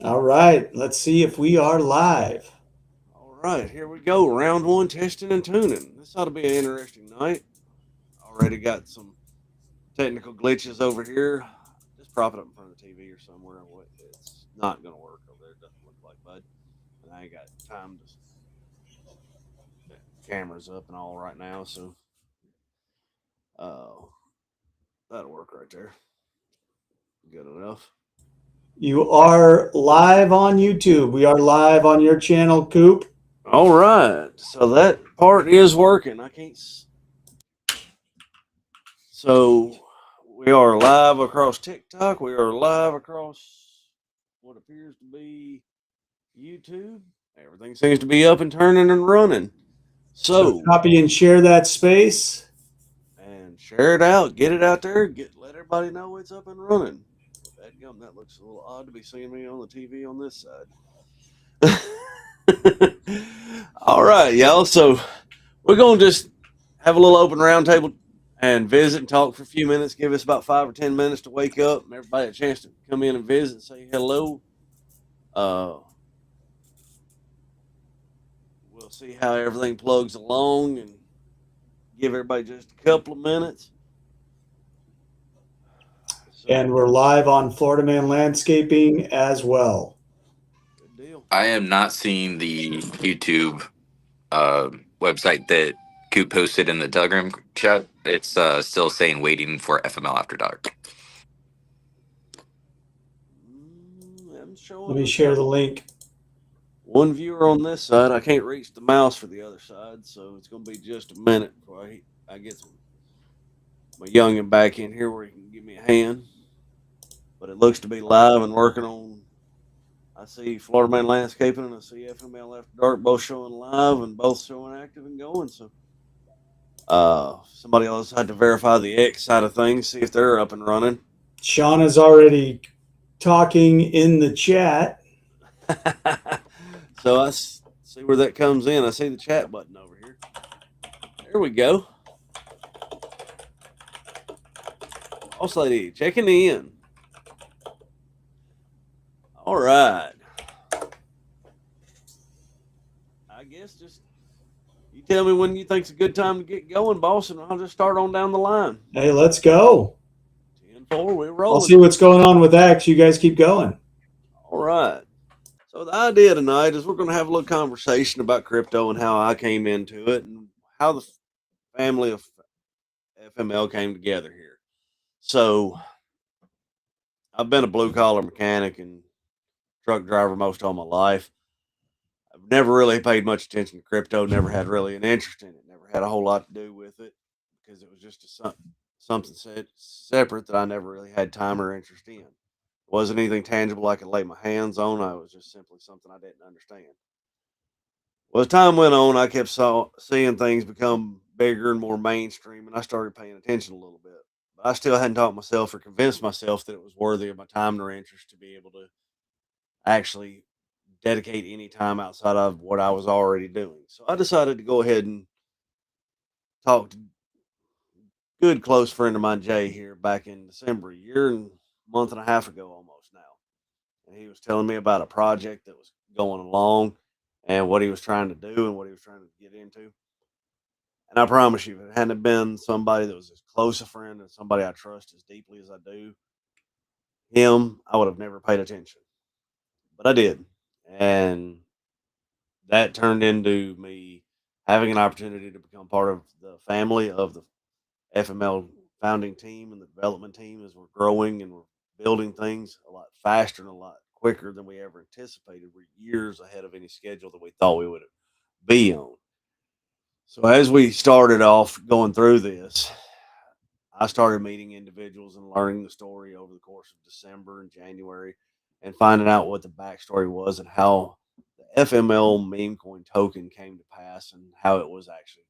All right, let's see if we are live. All right, here we go. Round one, testing and tuning. This ought to be an interesting night. Already got some technical glitches over here. Just prop it up in front of the TV or somewhere. It's not going to work over there. It doesn't look like, bud. And I ain't got time to. The camera's up and all right now, so uh, that'll work right there. Good enough. You are live on YouTube. We are live on your channel, Coop. All right, so that part is working. I can't. So we are live across TikTok. We are live across what appears to be YouTube. Everything seems to be up and turning and running. So So, copy and share that space. and share it out, get it out there, let everybody know it's up and running. Dadgum, that looks a little odd to be seeing me on the TV on this side. All right, y'all. So we're gonna just have a little open roundtable and visit and talk for a few minutes. Give us about 5 or 10 minutes to wake up and everybody a chance to come in and visit and say hello. Uh, we'll see how everything plugs along and give everybody just a couple of minutes. And So, we're live on Florida Man Landscaping as well. good deal. I am not seeing the YouTube uh, website that Coop posted in the Telegram chat. It's still saying waiting for FML after dark. I'm Let showing me us share got the link. one viewer on this side. I can't reach the mouse for the other side, so it's going to be just a minute before I get my youngin back in here where he can give me a hand. But it looks to be live and working on. I see Florida Man Landscaping and I see FML After Dark both showing live and both showing active and going. So, somebody else had to verify the X side of things, see if they're up and running. Sean is already talking in the chat. So see where that comes in. I see the chat button over here. There we go. Boss lady checking in. All right. I guess just you tell me when you think's a good time to get going, boss, and I'll just start on down the line. Hey, let's go. 10-4, we're I'll rolling. see what's going on with X. You guys keep going. All right. So the idea tonight is we're going to have a little conversation about crypto and how I came into it and how the family of FML came together here. So I've been a blue collar mechanic and truck driver most all my life. I've never really paid much attention to crypto, never had really an interest in it, never had a whole lot to do with it because it was just something separate that I never really had time or interest in. It wasn't anything tangible I could lay my hands on. I was just simply something I didn't understand. Well, as time went on, I kept seeing things become bigger and more mainstream, and I started paying attention a little bit. But I still hadn't taught myself or convinced myself that it was worthy of my time or interest to be able to actually dedicate any time outside of what I was already doing. So I decided to go ahead and talk to a good close friend of mine, Jay, here back in December, a year and month and a half ago almost now. And he was telling me about a project that was going along and what he was trying to do and what he was trying to get into. And I promise you, if it hadn't been somebody that was as close a friend and somebody I trust as deeply as I do, him, I would have never paid attention. But I did. And that turned into me having an opportunity to become part of the family of the FML founding team and the development team as we're growing and we're building things a lot faster and a lot quicker than we ever anticipated. We're years ahead of any schedule that we thought we would be on. So as we started off going through this, I started meeting individuals and learning the story over the course of December and January and finding out what the backstory was and how the FML meme coin token came to pass and how it was actually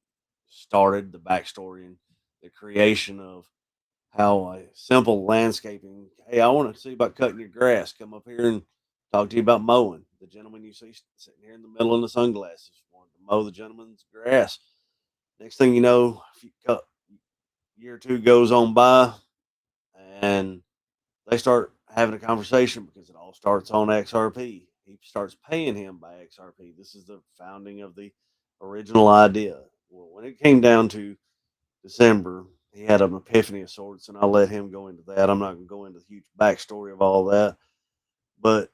started, the backstory and the creation of how a simple landscaping. Hey, I want to see about cutting your grass. Come up here and talk to you about mowing. The gentleman you see sitting here in the middle in the sunglasses wanted to mow the gentleman's grass. Next thing you know, a year or two goes on by, and they start having a conversation because it all starts on XRP. He starts paying him by XRP. This is the founding of the original idea. Well, when it came down to December, he had an epiphany of sorts, and I'll let him go into that. I'm not going to go into the huge backstory of all that, but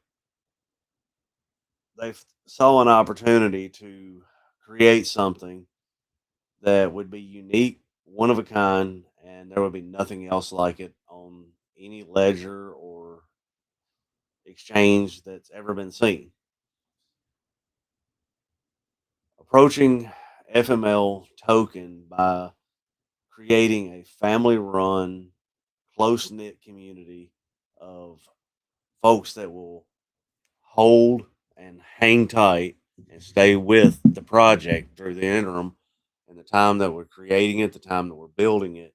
they saw an opportunity to create something that would be unique, one of a kind, and there would be nothing else like it on any ledger or exchange that's ever been seen. Approaching FML token by creating a family run, close knit community of folks that will hold and hang tight and stay with the project through the interim and the time that we're creating it, the time that we're building it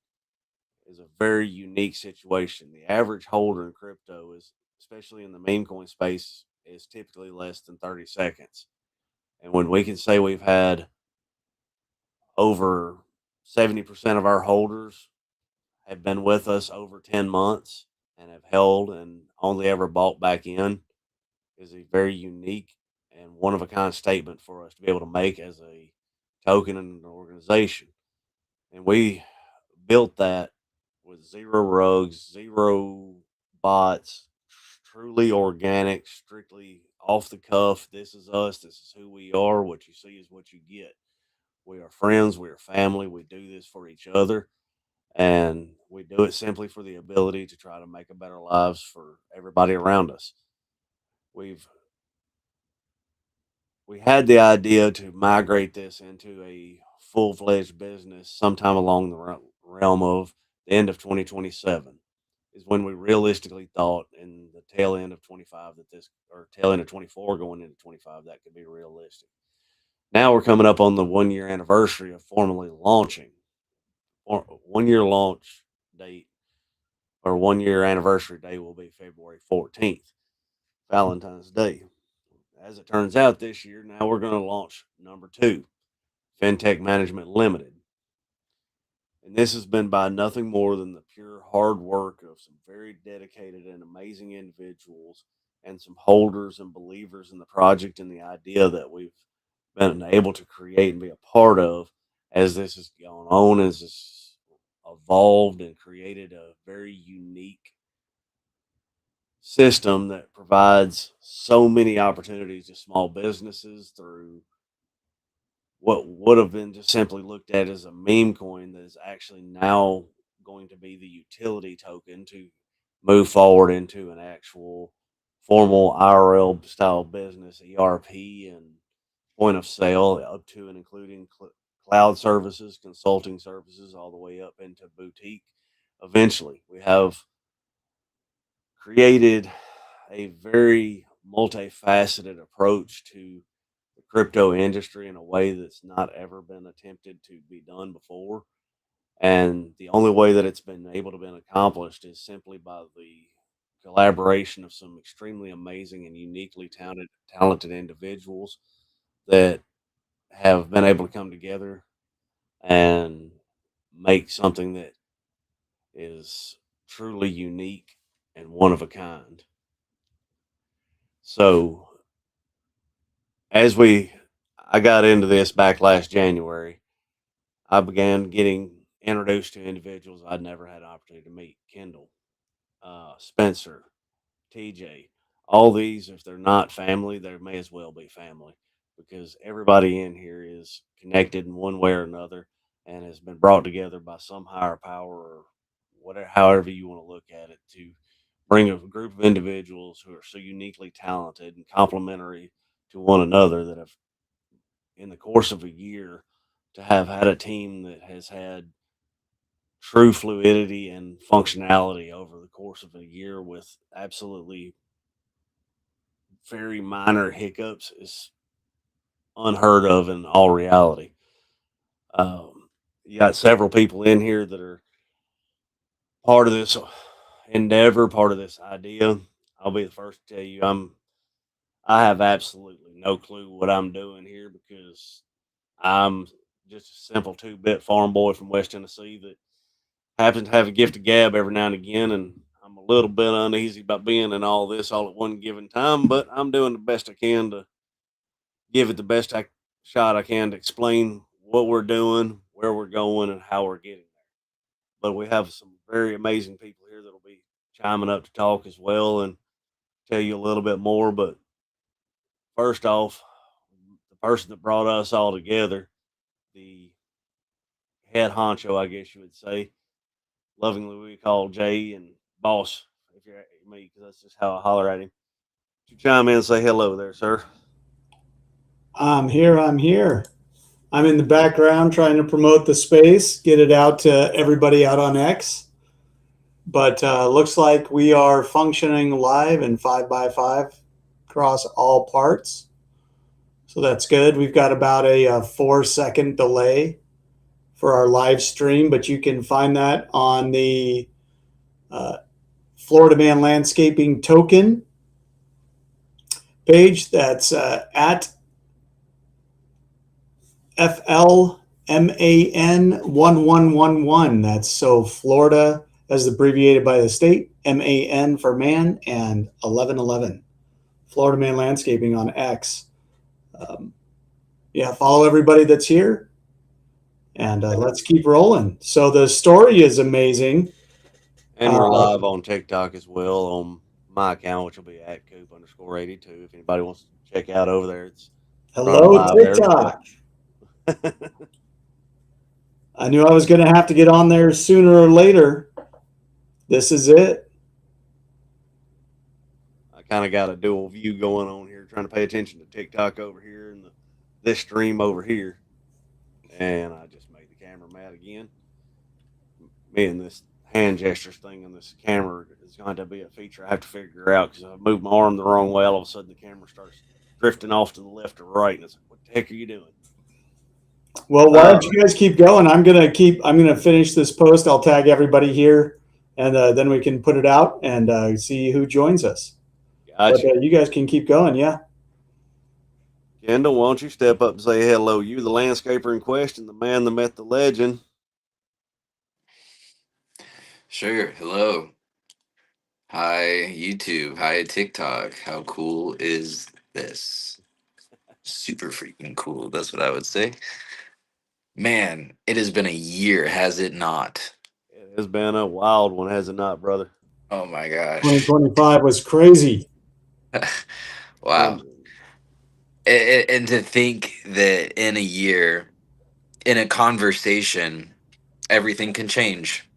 is a very unique situation. The average holder in crypto is, especially in the meme coin space, is typically less than 30 seconds. And when we can say we've had over 70% of our holders have been with us over 10 months and have held and only ever bought back in is a very unique and one of a kind statement for us to be able to make as a token and an organization. And we built that with zero rugs, zero bots, truly organic, strictly off the cuff. This is us. This is who we are. What you see is what you get. We are friends. We are family. We do this for each other. And we do it simply for the ability to try to make a better lives for everybody around us. We've we had the idea to migrate this into a full-fledged business sometime along the realm of the end of 2027 is when we realistically thought in the tail end of 25 that this or tail end of 24 going into 25 that could be realistic. Now we're coming up on the 1 year anniversary of formally launching. Or 1 year launch date or 1 year anniversary day will be February 14th, Valentine's Day. As it turns out this year, now we're going to launch number two, FinTech Management Limited. And this has been by nothing more than the pure hard work of some very dedicated and amazing individuals and some holders and believers in the project and the idea that we've been able to create and be a part of as this has gone on, as this evolved and created a very unique system that provides so many opportunities to small businesses through what would have been just simply looked at as a meme coin that is actually now going to be the utility token to move forward into an actual formal IRL style business, ERP and point of sale up to and including cloud services, consulting services, all the way up into boutique. Eventually, we have created a very multifaceted approach to the crypto industry in a way that's not ever been attempted to be done before. And the only way that it's been able to be accomplished is simply by the collaboration of some extremely amazing and uniquely talented individuals that have been able to come together and make something that is truly unique and one of a kind. So as I got into this back last January, I began getting introduced to individuals I'd never had an opportunity to meet. Kendall, Spencer, TJ, all these, if they're not family, they may as well be family because everybody in here is connected in one way or another and has been brought together by some higher power or whatever, however you want to look at it, to bring a group of individuals who are so uniquely talented and complementary to one another that have, in the course of a year, to have had a team that has had true fluidity and functionality over the course of a year with absolutely very minor hiccups is unheard of in all reality. You got several people in here that are part of this endeavor, part of this idea. I'll be the first to tell you I have absolutely no clue what I'm doing here because I'm just a simple 2-bit farm boy from West Tennessee that happens to have a gift of gab every now and again, and I'm a little bit uneasy about being in all this all at one given time, but I'm doing the best I can to give it the shot I can to explain what we're doing, where we're going, and how we're getting there. But we have some very amazing people here that'll be chiming up to talk as well and tell you a little bit more. But first off, the person that brought us all together, the head honcho, I guess you would say, lovingly we call Jay and Boss, if you're me, because that's just how I holler at him. You chime in and say hello there, sir. I'm here. I'm here. I'm in the background trying to promote the space, get it out to everybody out on X. But looks like we are functioning live in 5x5 across all parts. So that's good. We've got about a 4-second delay for our live stream, but you can find that on the Florida Man Landscaping token page. That's at FLMAN1111. That's so Florida as abbreviated by the state, MAN for man, and 1111. Florida Man Landscaping on X. Yeah, follow everybody that's here, and let's keep rolling. So the story is amazing. And we're live on TikTok as well on my account, which will be at Coop_82. If anybody wants to check out over there, it's hello TikTok. I knew I was going to have to get on there sooner or later. This is it. I kind of got a dual view going on here, trying to pay attention to TikTok over here and this stream over here. And I just made the camera mad again. Me and this hand gestures thing on this camera is going to be a feature I have to figure out, because if I move my arm the wrong way, all of a sudden the camera starts drifting off to the left or right, and it's like, what the heck are you doing? Well, why don't you guys keep going? I'm gonna finish this post. I'll tag everybody here, and then we can put it out and see who joins us. Gotcha. But you guys can keep going, yeah. Kendall, why don't you step up and say hello? You, the landscaper in question, the man, the myth, the legend. Sure. Hello. Hi, YouTube. Hi, TikTok. How cool is this? Super freaking cool. That's what I would say. Man, it has been a year, has it not? It has been a wild one, has it not, brother? Oh my gosh. 2025 was crazy. Wow. And to think that in a year, in a conversation, everything can change.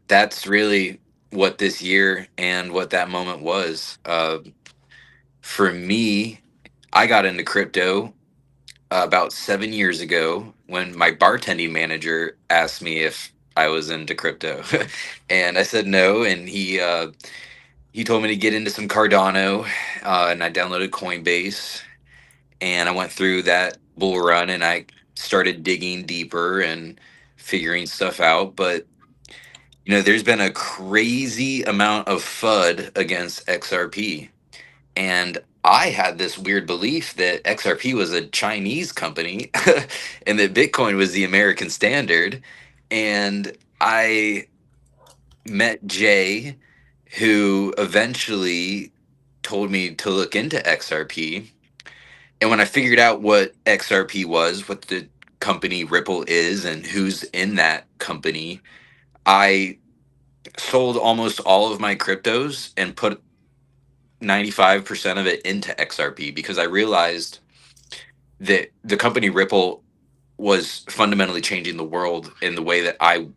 That's really what this year and what that moment was. For me, I got into crypto about 7 years ago when my bartending manager asked me if I was into crypto, and I said no. And he told me to get into some Cardano, and I downloaded Coinbase, and I went through that bull run, and I started digging deeper and figuring stuff out. But there's been a crazy amount of FUD against XRP. And I had this weird belief that XRP was a Chinese company and that Bitcoin was the American standard. And I met Jay, who eventually told me to look into XRP. And when I figured out what XRP was, what the company Ripple is, and who's in that company, I sold almost all of my cryptos and put 95% of it into XRP, because I realized that the company Ripple was fundamentally changing the world in the way that I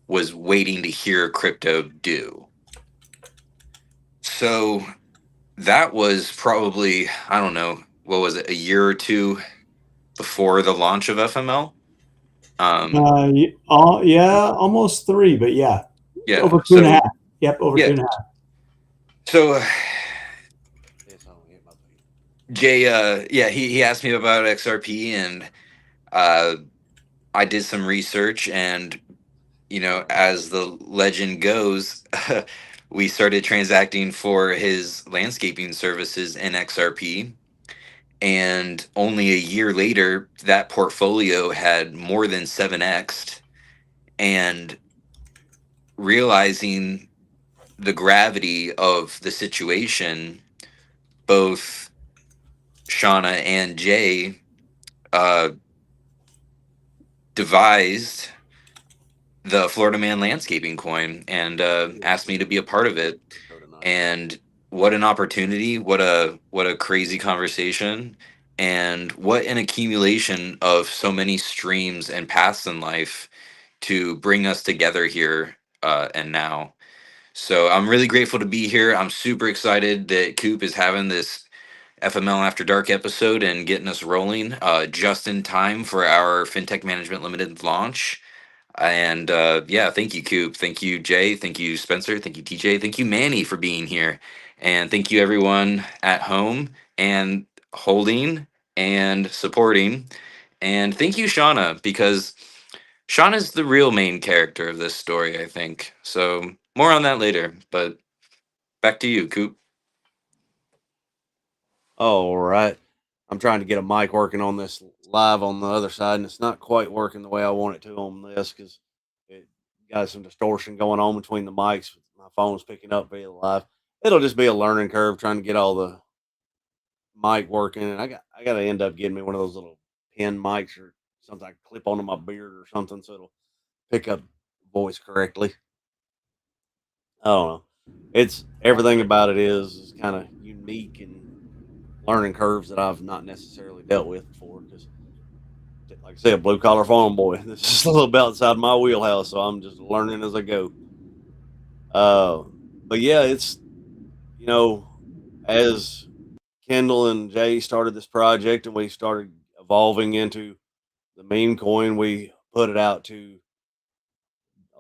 was waiting to hear crypto do. So that was probably, I don't know, what was it, a year or two before the launch of FML? Yeah, almost 3, but yeah, over 2.5. Yep, over 2.5. So Jay, he asked me about XRP, and I did some research, and as the legend goes, we started transacting for his landscaping services in XRP. And only a year later, that portfolio had more than 7x'd. And realizing the gravity of the situation, both Shauna and Jay uh, devised the Florida Man landscaping coin and asked me to be a part of it. And what an opportunity! What a crazy conversation! And what an accumulation of so many streams and paths in life to bring us together here and now. So I'm really grateful to be here. I'm super excited that Coop is having this FML After Dark episode and getting us rolling just in time for our FinTech Management Limited launch. And yeah, thank you, Coop. Thank you, Jay. Thank you, Spencer. Thank you, TJ. Thank you, Manny, for being here. And thank you, everyone at home and holding and supporting. And thank you, Shauna, because Shauna's the real main character of this story, I think. So more on that later. But back to you, Coop. All right. I'm trying to get a mic working on this live on the other side, and it's not quite working the way I want it to on this because it got some distortion going on between the mics. My phone's picking up via live. It'll just be a learning curve trying to get all the mic working, and I got to end up getting me one of those little pin mics or something I can clip onto my beard or something so it'll pick up voice correctly. I don't know. It's everything about it is kind of unique and learning curves that I've not necessarily dealt with before. Because, like I said, blue collar farm boy. This is a little bit outside my wheelhouse, so I'm just learning as I go. But yeah, it's as Kendall and Jay started this project and we started evolving into the meme coin, we put it out to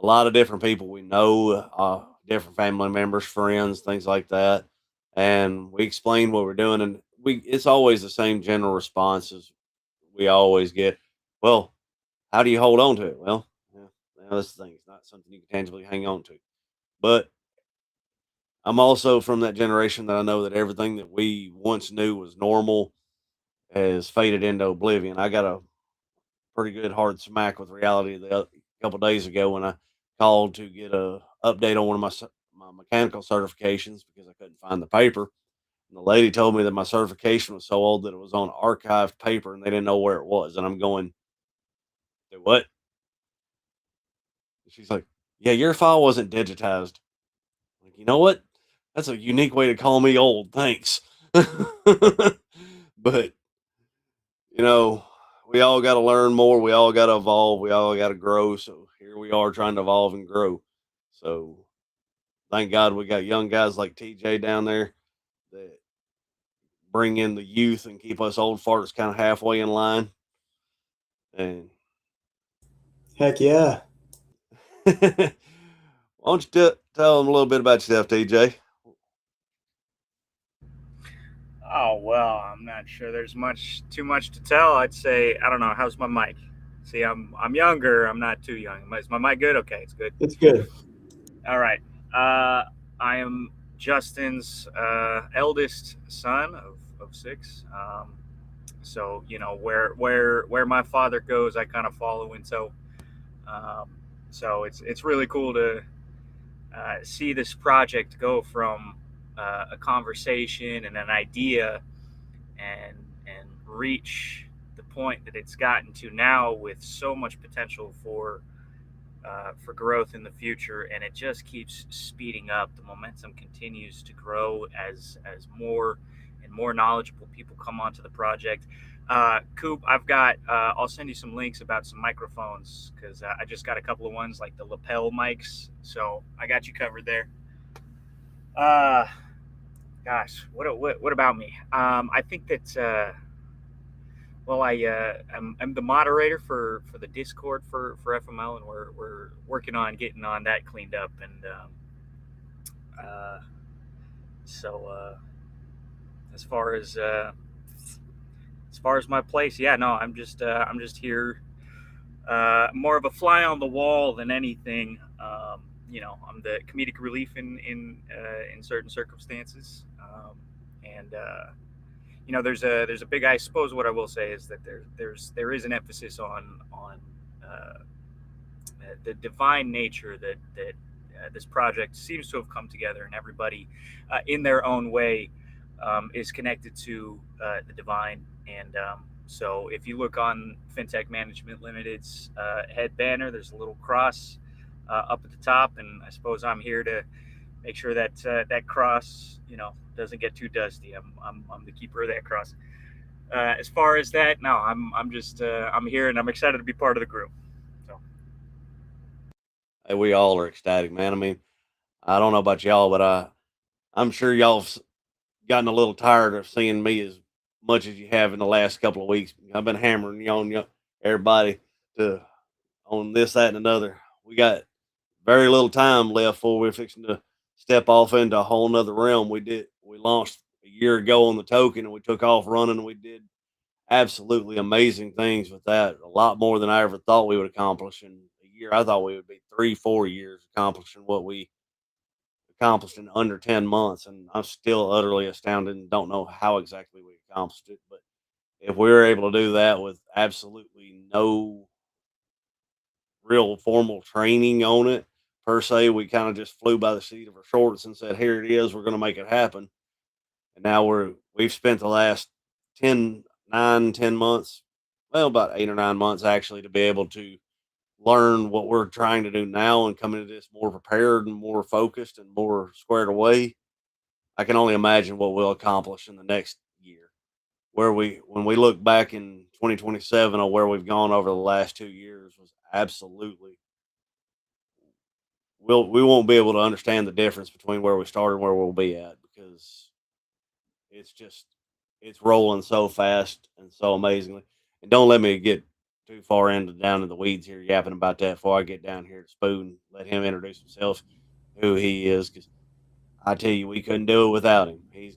a lot of different people we know, different family members, friends, things like that. And we explained what we're doing, and it's always the same general responses we always get. Well, how do you hold on to it? Well, that's the thing. It's not something you can tangibly hang on to. But I'm also from that generation that I know that everything that we once knew was normal has faded into oblivion. I got a pretty good hard smack with reality a couple days ago when I called to get a update on one of my mechanical certifications because I couldn't find the paper. And the lady told me that my certification was so old that it was on archived paper and they didn't know where it was. And I'm going, "Do what?" And she's like, "Yeah, your file wasn't digitized." I'm like, you know what? That's a unique way to call me old. Thanks. But we all got to learn more. We all got to evolve. We all got to grow. So here we are trying to evolve and grow. So thank God we got young guys like TJ down there that bring in the youth and keep us old farts kind of halfway in line. And Heck yeah. why don't you tell them a little bit about yourself, TJ? Oh well, I'm not sure there's too much to tell. I'd say I don't know. How's my mic? See, I'm younger. I'm not too young. Is my mic good? Okay, it's good. It's good. All right. I am Justin's eldest son of six. So where my father goes, I kind of follow, and so it's really cool to see this project go from a conversation and an idea and reach the point that it's gotten to now with so much potential for growth in the future, and it just keeps speeding up. The momentum continues to grow as more and more knowledgeable people come onto the project. Coop, I'll send you some links about some microphones because I just got a couple of ones like the lapel mics, so I got you covered there. Gosh, what about me? I think that well, I'm the moderator for the Discord for FML, and we're working on getting on that cleaned up, and uh, so as far as my place, yeah, no, I'm just here, more of a fly on the wall than anything. I'm the comedic relief in certain circumstances, and there's a big. I suppose what I will say is that there is an emphasis on the divine nature that this project seems to have come together, and everybody, in their own way, is connected to the divine. And so, if you look on FinTech Management Limited's head banner, there's a little cross up at the top, and I suppose I'm here to make sure that that cross, doesn't get too dusty. I'm the keeper of that cross. As far as that, no, I'm just I'm here, and I'm excited to be part of the group. So Hey, we all are ecstatic, man. I mean, I don't know about y'all, but I'm sure y'all've gotten a little tired of seeing me as much as you have in the last couple of weeks. I've been hammering you on everybody to on this, that, and another. We got very little time left before we're fixing to step off into a whole nother realm. We launched a year ago on the token, and we took off running. And we did absolutely amazing things with that. A lot more than I ever thought we would accomplish in a year. I thought we would be 3-4 years accomplishing what we accomplished in under 10 months. And I'm still utterly astounded and don't know how exactly we accomplished it. But if we were able to do that with absolutely no real formal training on it per se, we kind of just flew by the seat of our shorts and said, here it is, we're going to make it happen. And now we've spent the last 10 months, well, about 8 or 9 months actually, to be able to learn what we're trying to do now and come into this more prepared and more focused and more squared away. I can only imagine what we'll accomplish in the next year. When we look back in 2027 on where we've gone over the last 2 years was absolutely, we won't be able to understand the difference between where we started and where we'll be at, because it's just, it's rolling so fast and so amazingly. And don't let me get too far down in the weeds here yapping about that before I get down here to Spoon. Let him introduce himself, who he is, because I tell you, we couldn't do it without him. He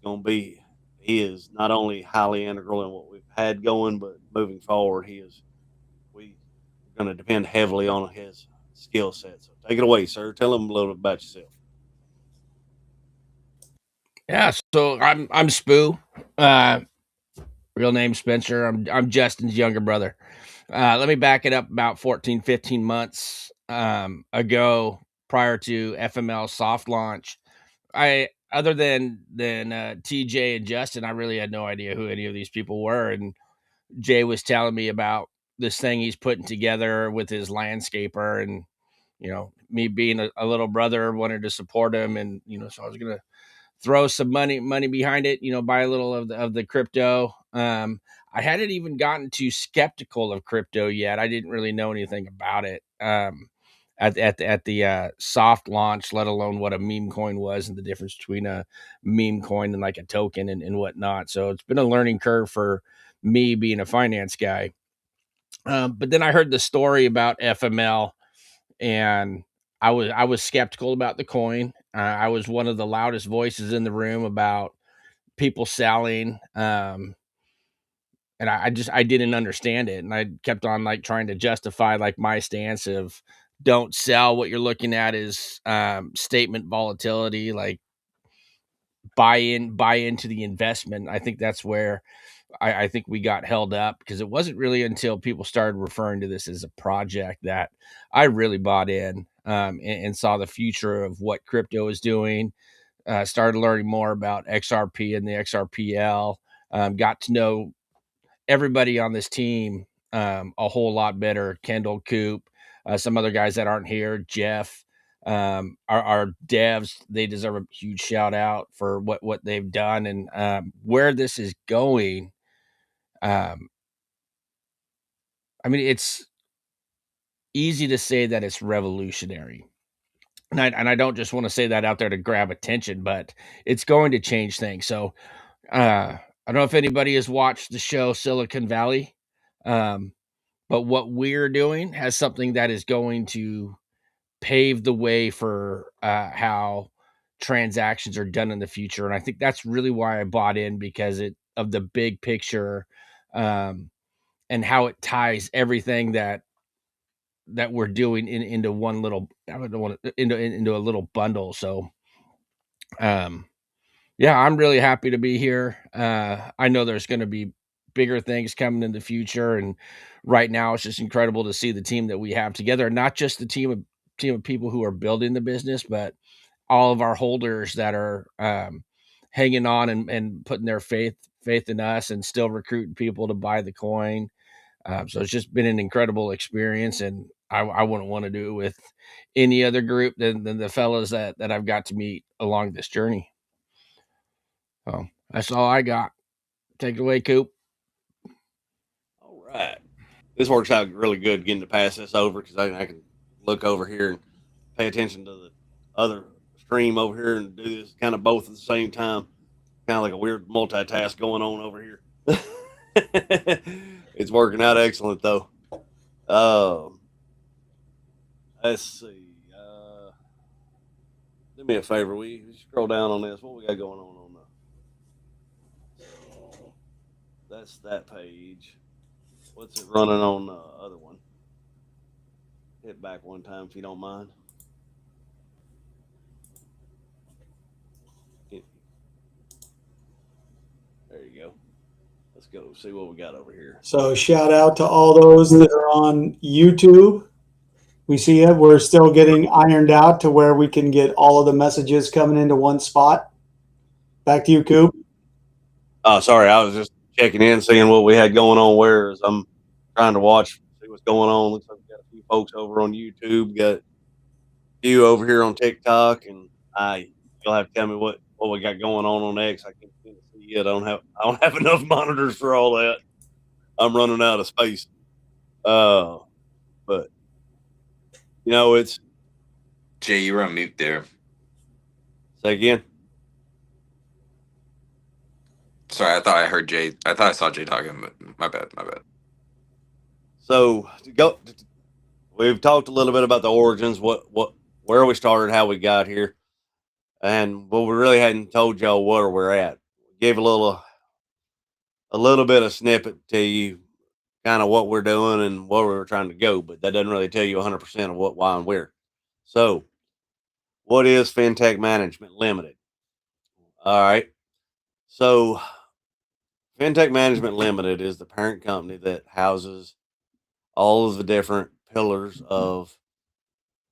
is not only highly integral in what we've had going, but moving forward, we're going to depend heavily on his skill set. So take it away, sir. Tell him a little bit about yourself. Yeah, so I'm Spoo. Real name Spencer. I'm Justin's younger brother. Let me back it up about 14, 15 months ago, prior to FML soft launch. Other than TJ and Justin, I really had no idea who any of these people were. And Jay was telling me about this thing he's putting together with his landscaper, and me being a little brother, wanted to support him, and so I was gonna throw some money behind it, buy a little of the crypto. I hadn't even gotten too skeptical of crypto yet. I didn't really know anything about it at the soft launch, let alone what a meme coin was and the difference between a meme coin and like a token and whatnot. So it's been a learning curve for me being a finance guy. But then I heard the story about FML, and I was skeptical about the coin. I was one of the loudest voices in the room about people selling, and I didn't understand it, and I kept on like trying to justify like my stance of don't sell. What you're looking at is statement volatility, like buy into the investment. I think that's where I think we got held up, because it wasn't really until people started referring to this as a project that I really bought in, and saw the future of what crypto is doing. Started learning more about XRP and the XRPL. Got to know everybody on this team a whole lot better. Kendall, Coop, some other guys that aren't here, Jeff. Our devs, they deserve a huge shout out for what they've done, and where this is going. I mean, it's easy to say that it's revolutionary. And I don't just want to say that out there to grab attention, but it's going to change things. So I don't know if anybody has watched the show Silicon Valley, but what we're doing has something that is going to pave the way for how transactions are done in the future. And I think that's really why I bought in, because of the big picture, and how it ties everything that we're doing into one little, I don't want to, into a little bundle. So yeah, I'm really happy to be here. I know there's going to be bigger things coming in the future, and right now it's just incredible to see the team that we have together, not just the team of team of people who are building the business, but all of our holders that are hanging on and putting their faith in us and still recruiting people to buy the coin. So it's just been an incredible experience, and I wouldn't want to do it with any other group than the fellows that I've got to meet along this journey. So that's all I got. Take it away, Coop. All right. This works out really good getting to pass this over because I can look over here and pay attention to the other stream over here and do this kind of both at the same time. Kind of like a weird multitask going on over here. It's working out excellent though. Let's see. Do me a favor. We scroll down on this. What we got going on that's that page. What's it running on the other one? Hit back one time if you don't mind. There you go. Let's go see what we got over here. So shout out to all those that are on YouTube. We see it. We're still getting ironed out to where we can get all of the messages coming into one spot. Back to you, Coop. Oh, sorry. I was just checking in, seeing what we had going on. Whereas I'm trying to watch, see what's going on. Looks like we got a few folks over on YouTube. Got a few over here on TikTok, and you'll have to tell me what we got going on X. I can't see it. I don't have enough monitors for all that. I'm running out of space. But it's Jay, you were on mute there. Say again. Sorry, I thought I heard Jay. I thought I saw Jay talking, but my bad. So we've talked a little bit about the origins, where we started, how we got here, and we really hadn't told y'all where we're at. We gave a little bit of snippet to you, kind of what we're doing and where we were trying to go, but that doesn't really tell you 100% of why, and where. So, what is FinTech Management Limited? All right. So, FinTech Management Limited is the parent company that houses all of the different pillars of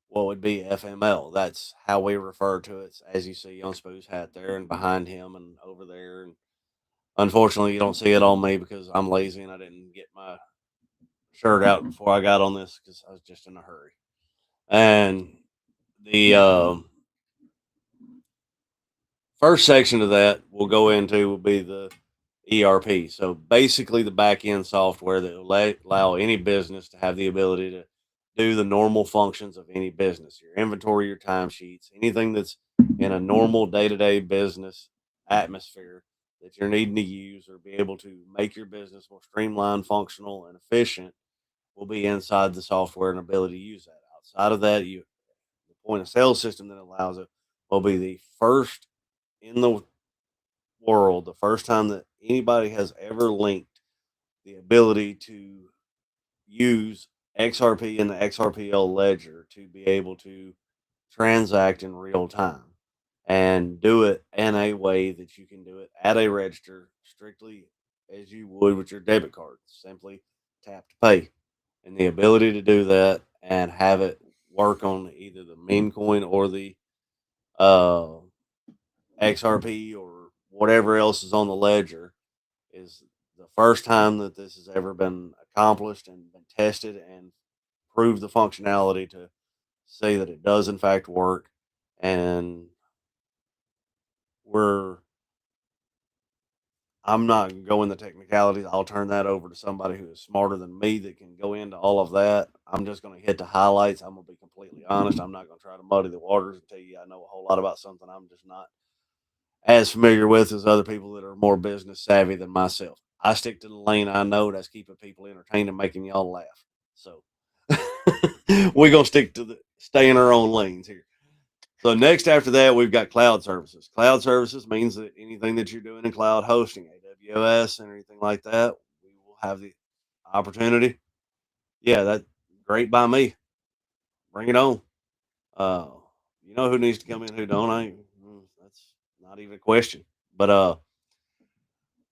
what would be FML. That's how we refer to it, as you see on Spoo's hat there and behind him and over there. And unfortunately, you don't see it on me because I'm lazy and I didn't get my shirt out before I got on this because I was just in a hurry. And the first section of that we'll go into will be the ERP. So basically the back end software that will allow any business to have the ability to do the normal functions of any business, your inventory, your timesheets, anything that's in a normal day-to-day business atmosphere that you're needing to use or be able to make your business more streamlined, functional, and efficient will be inside the software and ability to use that. Outside of that, the point of sale system that allows it will be the first in the world, the first time that anybody has ever linked the ability to use XRP and the XRPL ledger to be able to transact in real time and do it in a way that you can do it at a register strictly as you would with your debit card. Simply tap to pay. And the ability to do that and have it work on either the meme coin or the XRP or whatever else is on the ledger is the first time that this has ever been accomplished and been tested and proved the functionality to say that it does in fact work. And I'm not going to go in the technicalities. I'll turn that over to somebody who is smarter than me that can go into all of that. I'm just going to hit the highlights. I'm going to be completely honest. I'm not going to try to muddy the waters and tell you I know a whole lot about something I'm just not as familiar with as other people that are more business savvy than myself. I stick to the lane I know that's keeping people entertained and making y'all laugh. So we're going to stay in our own lanes here. So next after that, we've got cloud services. Cloud services means that anything that you're doing in cloud hosting, AWS and anything like that, we will have the opportunity. Yeah, that's great by me. Bring it on. You know who needs to come in, who don't. That's not even a question. But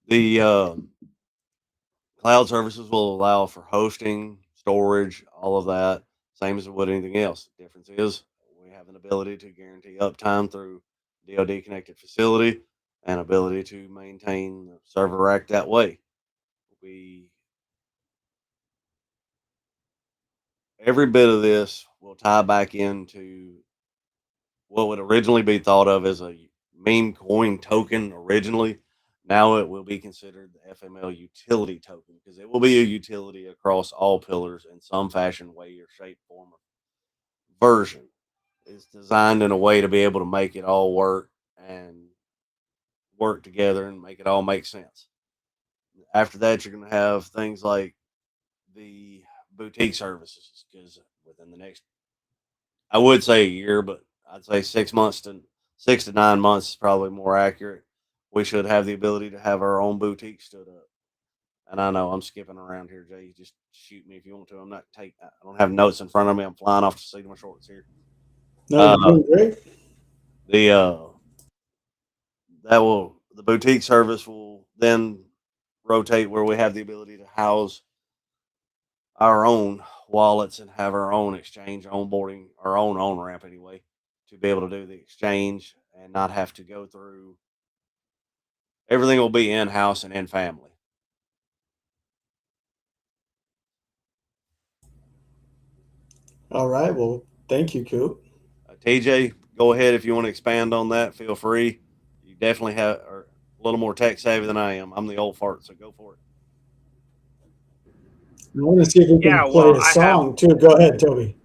the cloud services will allow for hosting, storage, all of that. same as with anything else. The difference is we have an ability to guarantee uptime through DoD connected facility and ability to maintain the server rack that way. We Every bit of this will tie back into what would originally be thought of as a meme coin token originally. Now it will be considered the FML utility token because it will be a utility across all pillars in some fashion, way, or shape, form, or version. It's designed in a way to be able to make it all work and work together and make it all make sense. After that, you're going to have things like the boutique services because within the next, I would say a year, but I'd say 6 to 9 months is probably more accurate. We should have the ability to have our own boutique stood up. And I know I'm skipping around here, Jay. Just shoot me if you want to. I don't have notes in front of me. I'm flying off the seat of my shorts here. No, you're doing great. The the boutique service will then rotate where we have the ability to house our own wallets and have our own exchange, onboarding, our own on ramp anyway, to be able to do the exchange and not have to go through. Everything will be in house and in family. All right. Well, thank you, Coop. TJ, go ahead if you want to expand on that. Feel free. You definitely are a little more tech savvy than I am. I'm the old fart, so go for it. I want to see if we can play a song too. Go ahead, Toby.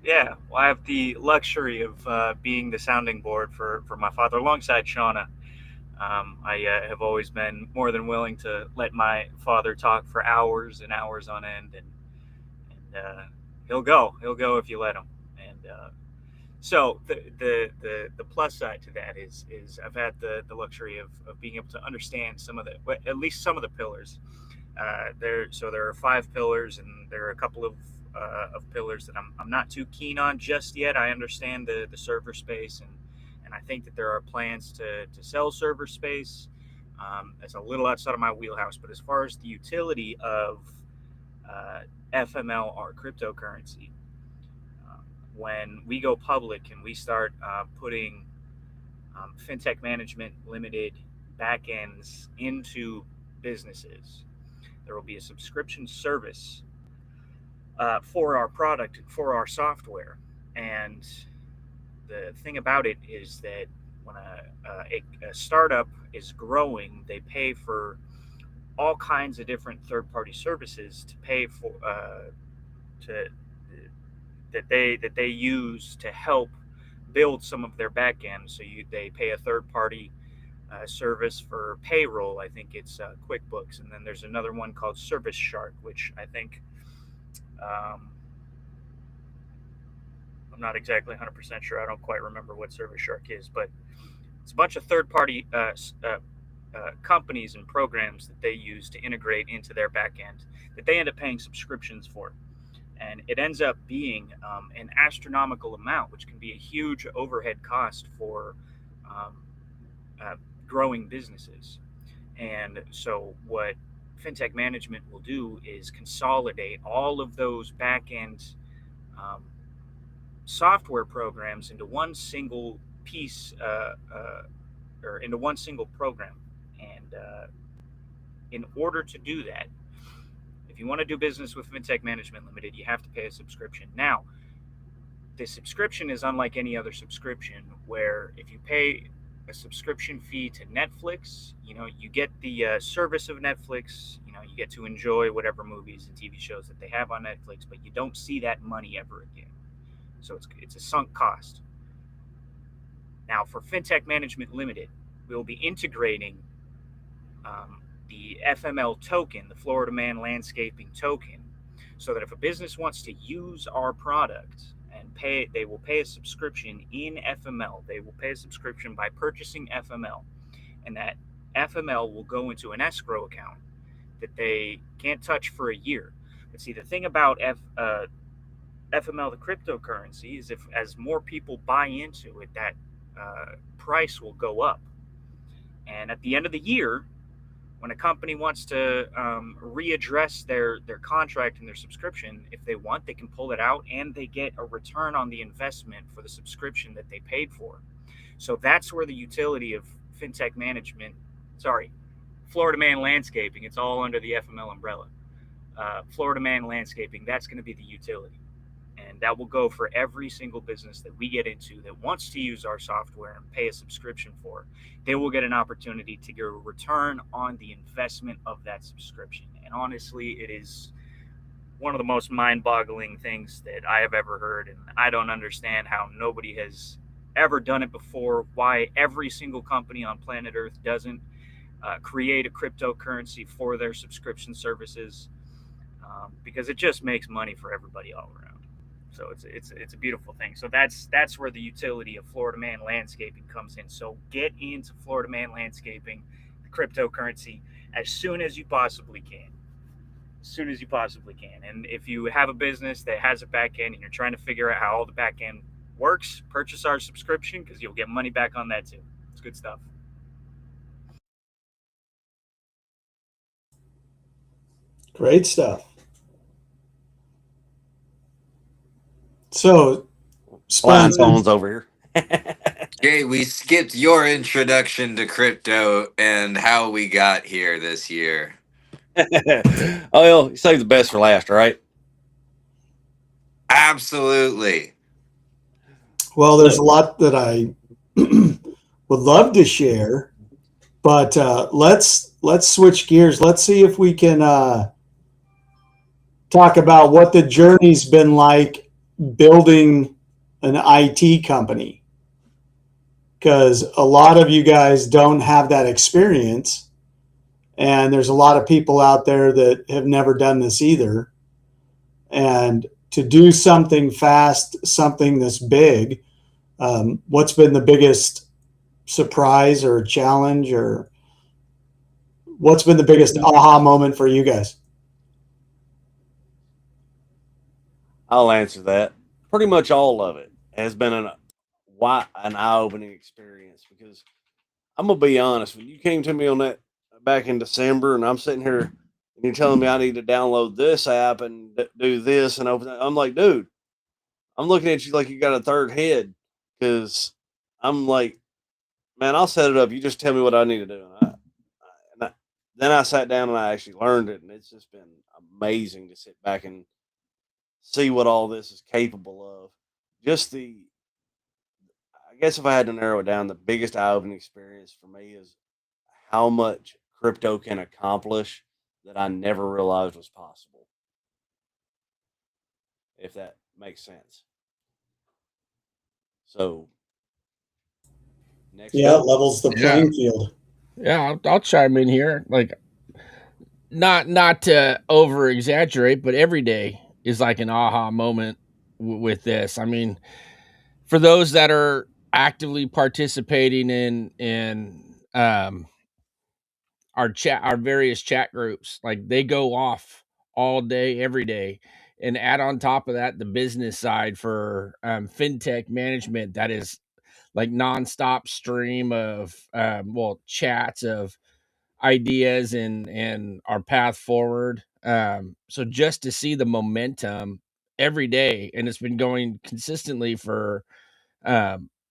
Yeah, well, I have the luxury of being the sounding board for my father alongside Shauna. I have always been more than willing to let my father talk for hours and hours on end, and he'll go if you let him. And so the plus side to that is I've had the luxury of being able to understand at least some of the pillars. There are 5 pillars, and there are a couple of pillars that I'm not too keen on just yet. I understand the server space, and I think that there are plans to sell server space. It's a little outside of my wheelhouse, but as far as the utility of FML or cryptocurrency, when we go public and we start putting fintech management limited backends into businesses, there will be a subscription service for our product and for our software. And the thing about it is that when a startup is growing, they pay for all kinds of different third-party services to pay for that they use to help build some of their back end. So they pay a third-party service for payroll. I think it's QuickBooks, and then there's another one called Service Shark, which I think I'm not exactly 100% sure. I don't quite remember what Service Shark is, but it's a bunch of third-party companies and programs that they use to integrate into their back end that they end up paying subscriptions for. And it ends up being an astronomical amount, which can be a huge overhead cost for growing businesses. And so what fintech management will do is consolidate all of those back-end software programs into one single piece or into one single program. And in order to do that, if you want to do business with Fintech Management Limited, you have to pay a subscription. Now, the subscription is unlike any other subscription, where if you pay a subscription fee to Netflix, you get the service of Netflix, you get to enjoy whatever movies and TV shows that they have on Netflix, but you don't see that money ever again. So it's a sunk cost. Now, for Fintech Management Limited, we'll be integrating the FML token, the Florida Man Landscaping token, so that if a business wants to use our product and pay, they will pay a subscription in FML. They will pay a subscription by purchasing FML, and that FML will go into an escrow account that they can't touch for a year. But see, the thing about FML, the cryptocurrency, is as more people buy into it, that price will go up. And at the end of the year, When a company wants to readdress their contract and their subscription, if they want, they can pull it out and they get a return on the investment for the subscription that they paid for. So that's where the utility of fintech management, Florida Man Landscaping, it's all under the FML umbrella. Florida Man Landscaping, that's going to be the utility. And that will go for every single business that we get into that wants to use our software and pay a subscription for. They will get an opportunity to get a return on the investment of that subscription. And honestly, it is one of the most mind-boggling things that I have ever heard. And I don't understand how nobody has ever done it before, why every single company on planet Earth doesn't create a cryptocurrency for their subscription services, because it just makes money for everybody all around. So it's a beautiful thing. So that's where the utility of Florida Man Landscaping comes in. So get into Florida Man Landscaping, the cryptocurrency, as soon as you possibly can. As soon as you possibly can. And if you have a business that has a back end and you're trying to figure out how all the back end works, purchase our subscription because you'll get money back on that too. It's good stuff. Great stuff. So, Flying phones over here. Jay, we skipped your introduction to crypto and how we got here this year. Oh, well, you save the best for last, right? Absolutely. Well, there's a lot that I would love to share, but let's switch gears. Let's see if we can talk about what the journey's been like building an IT company, because a lot of you guys don't have that experience, and there's a lot of people out there that have never done this either. And to do something fast, something this big, what's been the biggest surprise or challenge, or what's been the biggest aha moment for you guys? I'll answer that. Pretty much all of it has been an eye-opening experience, because I'm gonna be honest. When you came to me on that back in December, and I'm sitting here and you're telling me I need to download this app and do this and open that, I'm like, dude, I'm looking at you like you got a third head, because I'm like, man, I'll set it up. You just tell me what I need to do, and then I sat down and I actually learned it, and it's just been amazing to sit back and see what all this is capable of. Just I guess if I had to narrow it down, the biggest eye-opening experience for me is how much crypto can accomplish that I never realized was possible. If that makes sense. So, next It up, levels the playing field. Yeah, I'll chime in here. Like, not to over exaggerate, but every day is like an aha moment with this. I mean, for those that are actively participating in our various chat groups, like, they go off all day, every day. And add on top of that the business side for fintech management, that is like nonstop stream of chats of ideas and our path forward. So just to see the momentum every day, and it's been going consistently for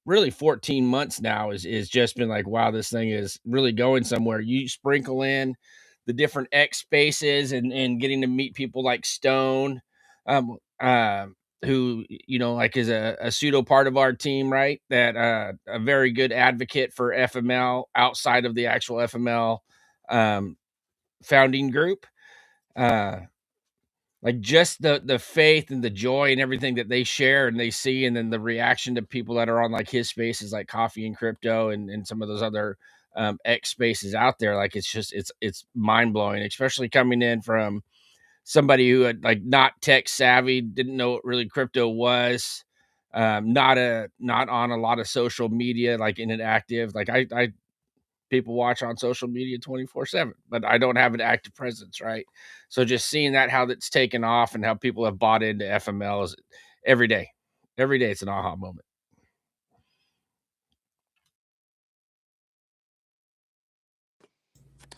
really 14 months now, is just been like, wow, this thing is really going somewhere. You sprinkle in the different X spaces and getting to meet people like Stone, um, uh, who, like, is a pseudo part of our team, right? That a very good advocate for FML outside of the actual FML founding group. Like, just the faith and the joy and everything that they share and they see, and then the reaction to people that are on like his spaces, like Coffee and Crypto, and some of those other X spaces out there. Like, it's mind blowing, especially coming in from somebody who had, like, not tech savvy, didn't know what really crypto was, not on a lot of social media, like inactive. Like, I people watch on social media 24/7, but I don't have an active presence, right? So just seeing that, how that's taken off and how people have bought into FML is every day. Every day it's an aha moment.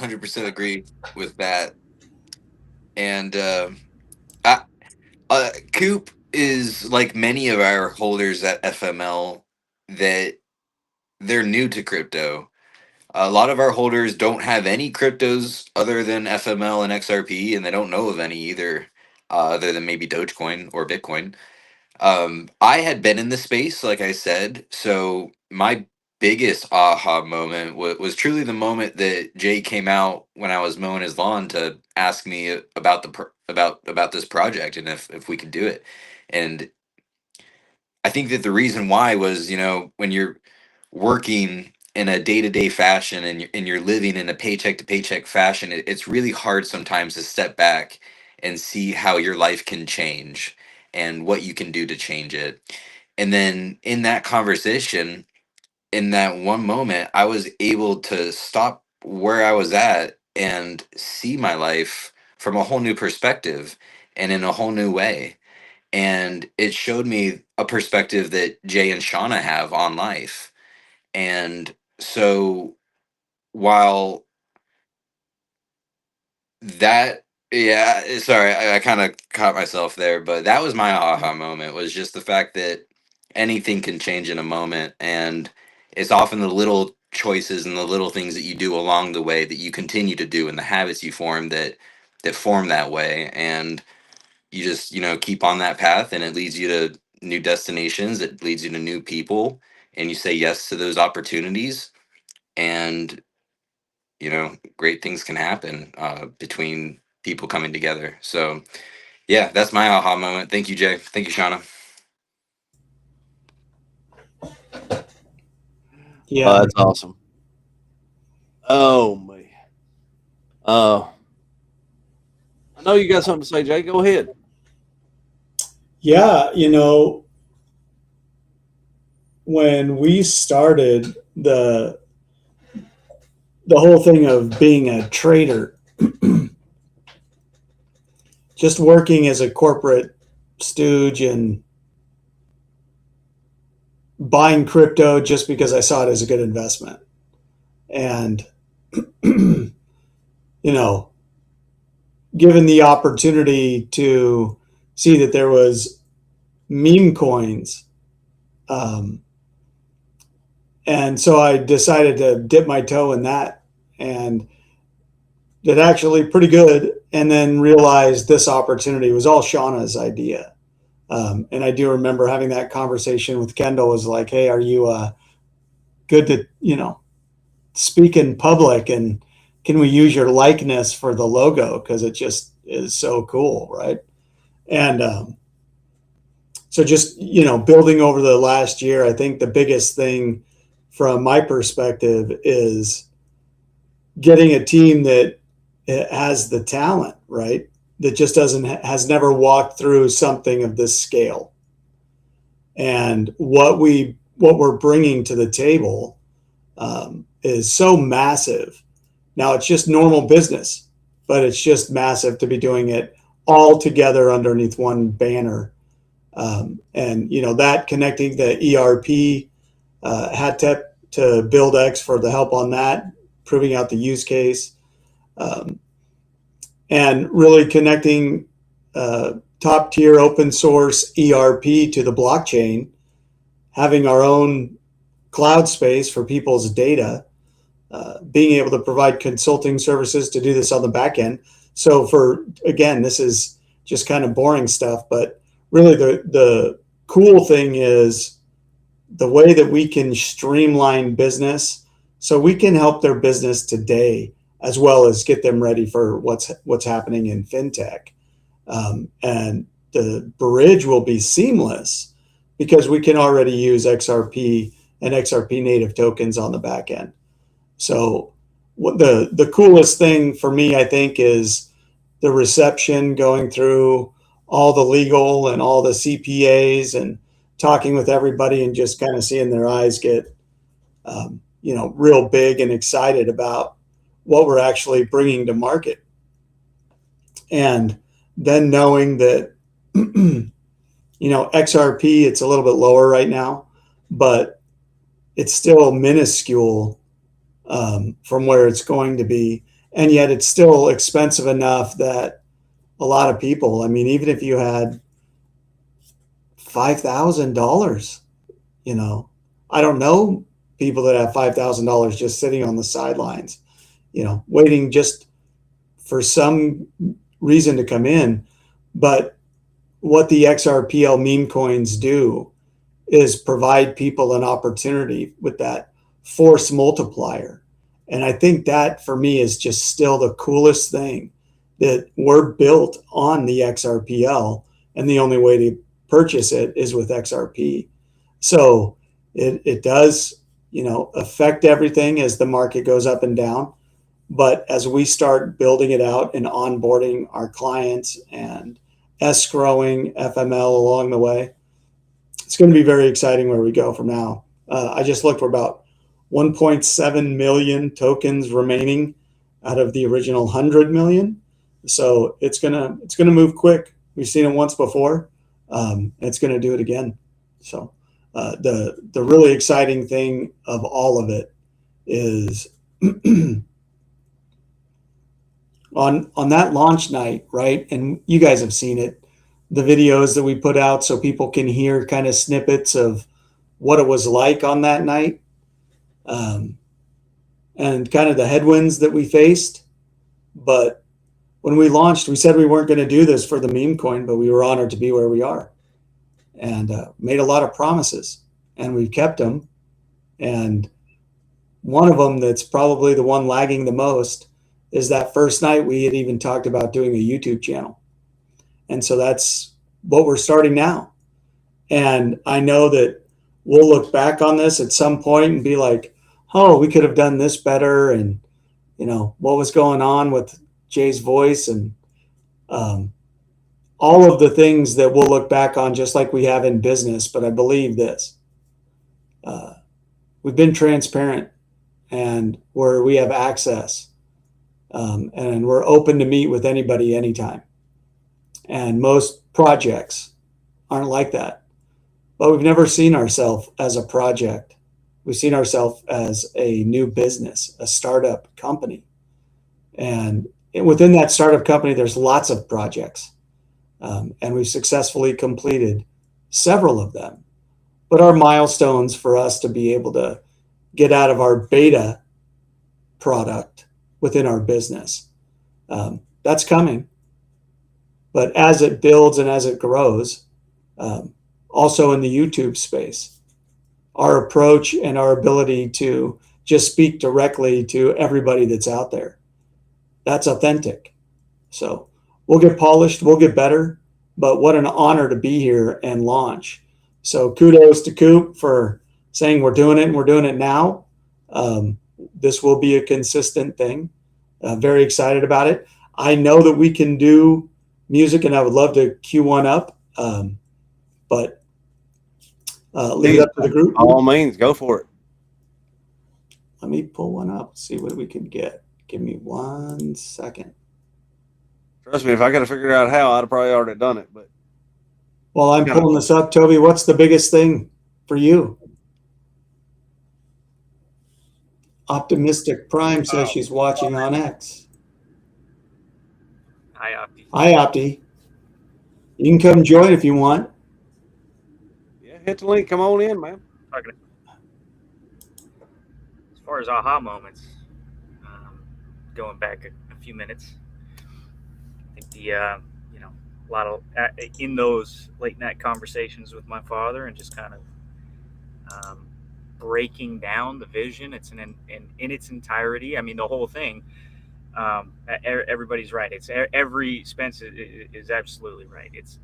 100% agree with that. And Coop is like many of our holders at FML that they're new to crypto. A lot of our holders don't have any cryptos other than FML and XRP, and they don't know of any either, other than maybe Dogecoin or Bitcoin. I had been in the space, like I said, so my biggest aha moment was truly the moment that Jay came out when I was mowing his lawn to ask me about about this project and if we could do it. And I think that the reason why was, when you're working in a day-to-day fashion and you're living in a paycheck to paycheck fashion, it's really hard sometimes to step back and see how your life can change and what you can do to change it. And then in that conversation, in that one moment, I was able to stop where I was at and see my life from a whole new perspective and in a whole new way. And it showed me a perspective that Jay and Shauna have on life. And so while that, yeah, sorry, I kind of caught myself there, but that was my aha moment, was just the fact that anything can change in a moment. And it's often the little choices and the little things that you do along the way that you continue to do and the habits you form that form that way. And you just, keep on that path, and it leads you to new destinations, it leads you to new people, and you say yes to those opportunities. And great things can happen between people coming together. So yeah, that's my aha moment. Thank you, Jay. Thank you, Shauna. Yeah. That's awesome. Oh man. I know you got something to say, Jay. Go ahead. Yeah, when we started the whole thing of being a trader, just working as a corporate stooge and buying crypto just because I saw it as a good investment. And, given the opportunity to see that there was meme coins, and so I decided to dip my toe in that and did actually pretty good. And then realized this opportunity was all Shauna's idea. And I do remember having that conversation with Kendall, was like, hey, are you good to, speak in public, and can we use your likeness for the logo? Because it just is so cool. Right. And so just, building over the last year, I think the biggest thing from my perspective is getting a team that has the talent, right? That just has never walked through something of this scale. And what we're bringing to the table is so massive. Now it's just normal business, but it's just massive to be doing it all together underneath one banner. And that connecting the ERP, had to build X for the help on that, proving out the use case, and really connecting top tier open source ERP to the blockchain, having our own cloud space for people's data, being able to provide consulting services to do this on the back end. So again, this is just kind of boring stuff, but really the cool thing is the way that we can streamline business so we can help their business today as well as get them ready for what's happening in fintech. And the bridge will be seamless because we can already use XRP and XRP native tokens on the back end. So what the coolest thing for me, I think, is the reception, going through all the legal and all the CPAs and talking with everybody and just kind of seeing their eyes get, real big and excited about what we're actually bringing to market. And then knowing that, XRP, it's a little bit lower right now, but it's still minuscule from where it's going to be. and yet it's still expensive enough that a lot of people, I mean, even if you had $5,000, you know, I don't know people that have $5,000 just sitting on the sidelines, you know, waiting just for some reason to come in. But what the XRPL meme coins do is provide people an opportunity with that force multiplier. And I think that for me is just still the coolest thing, that we're built on the XRPL, and the only way to purchase it is with XRP. So it does, you know, affect everything as the market goes up and down. But as we start building it out and onboarding our clients and escrowing FML along the way, it's going to be very exciting where we go from now. I just looked, for about 1.7 million tokens remaining out of the original 100 million. So it's gonna move quick. We've seen it once before. It's going to do it again. So the really exciting thing of all of it is on that launch night, right? And you guys have seen it, the videos that we put out so people can hear kind of snippets of what it was like on that night, and kind of the headwinds that we faced. But when we launched, we said we weren't going to do this for the meme coin, but we were honored to be where we are, and made a lot of promises, and we've kept them. And one of them that's probably the one lagging the most is that first night we had even talked about doing a YouTube channel. And so that's what we're starting now. And I know that we'll look back on this at some point and be like, oh, we could have done this better. And, you know, what was going on with Jay's voice, and all of the things that we'll look back on, just like we have in business. But I believe this, we've been transparent, and we have access, and we're open to meet with anybody anytime. And most projects aren't like that. But we've never seen ourselves as a project. We've seen ourselves as a new business, a startup company. And within that startup company, there's lots of projects. And we've successfully completed several of them. But our milestones for us to be able to get out of our beta product within our business, that's coming. But as it builds and as it grows, also in the YouTube space, our approach and our ability to just speak directly to everybody that's out there, that's authentic. So we'll get polished, we'll get better, but what an honor to be here and launch. So kudos to Coop for saying we're doing it, and we're doing it now. This will be a consistent thing. Very excited about it. I know that we can do music, and I would love to cue one up, but leave it up to the group. By all means, go for it. Let me pull one up, see what we can get. Give me 1 second. Trust me, if I could have figured out how, I'd have probably already done it. But while I'm pulling this up, Toby, what's the biggest thing for you? Optimistic Prime says she's watching on X. Hi, Opti. Hi, Opti. You can come join if you want. yeah, hit the link. Come on in, man. As far as aha moments, going back a few minutes, I think a lot of in those late night conversations with my father, and just kind of breaking down the vision. It's in its entirety. I mean, the whole thing. Everybody's right. It's every Spence is absolutely right. It's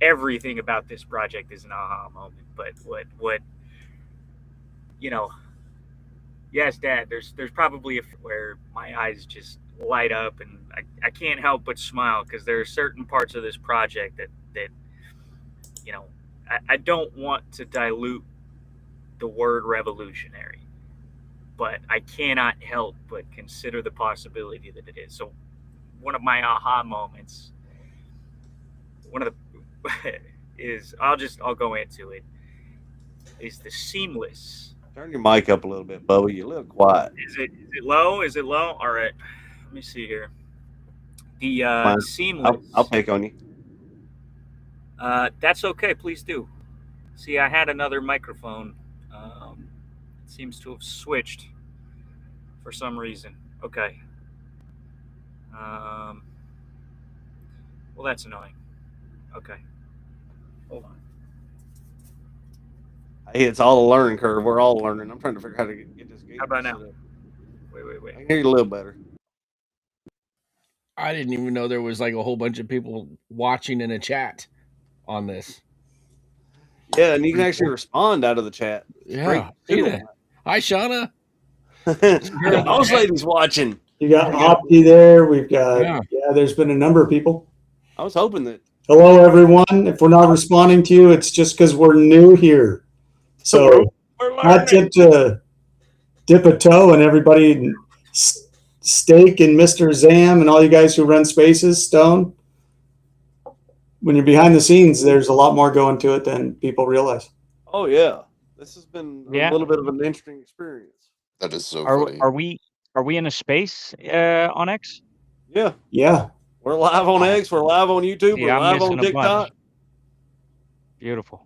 everything about this project is an aha moment. But what yes, Dad, there's probably where my eyes just light up, and I can't help but smile, because there are certain parts of this project that I don't want to dilute the word revolutionary, but I cannot help but consider the possibility that it is. So one of my aha moments, one of the is I'll go into it, is the seamless. Turn your mic up a little bit, Bubba. You're a little quiet. Is it low? Is it low? All right. me see here. The seamless. I'll pick on you. That's okay. Please do. See, I had another microphone. It seems to have switched for some reason. Okay. Well, that's annoying. Okay. Hold on. Hey, it's all a learning curve. We're all learning. I'm trying to figure out how to get this game. How about now? set up. Wait. I can hear you a little better. I didn't even know there was like a whole bunch of people watching in a chat on this. Yeah, and you can actually respond out of the chat. Yeah. See that? Hi, Shauna. Those ladies watching. You got Opti there. We've got, there's been a number of people. I was hoping that. Hello, everyone. If we're not responding to you, it's just because we're new here. So not to dip a toe and everybody, Steak and Mr. Zam and all you guys who run spaces, Stone. When you're behind the scenes, there's a lot more going to it than people realize. Oh, yeah. This has been a little bit of an interesting experience. That is so funny. Are we in a space on X? Yeah. Yeah. We're live on X. We're live on YouTube. Yeah, we're live on TikTok. Beautiful.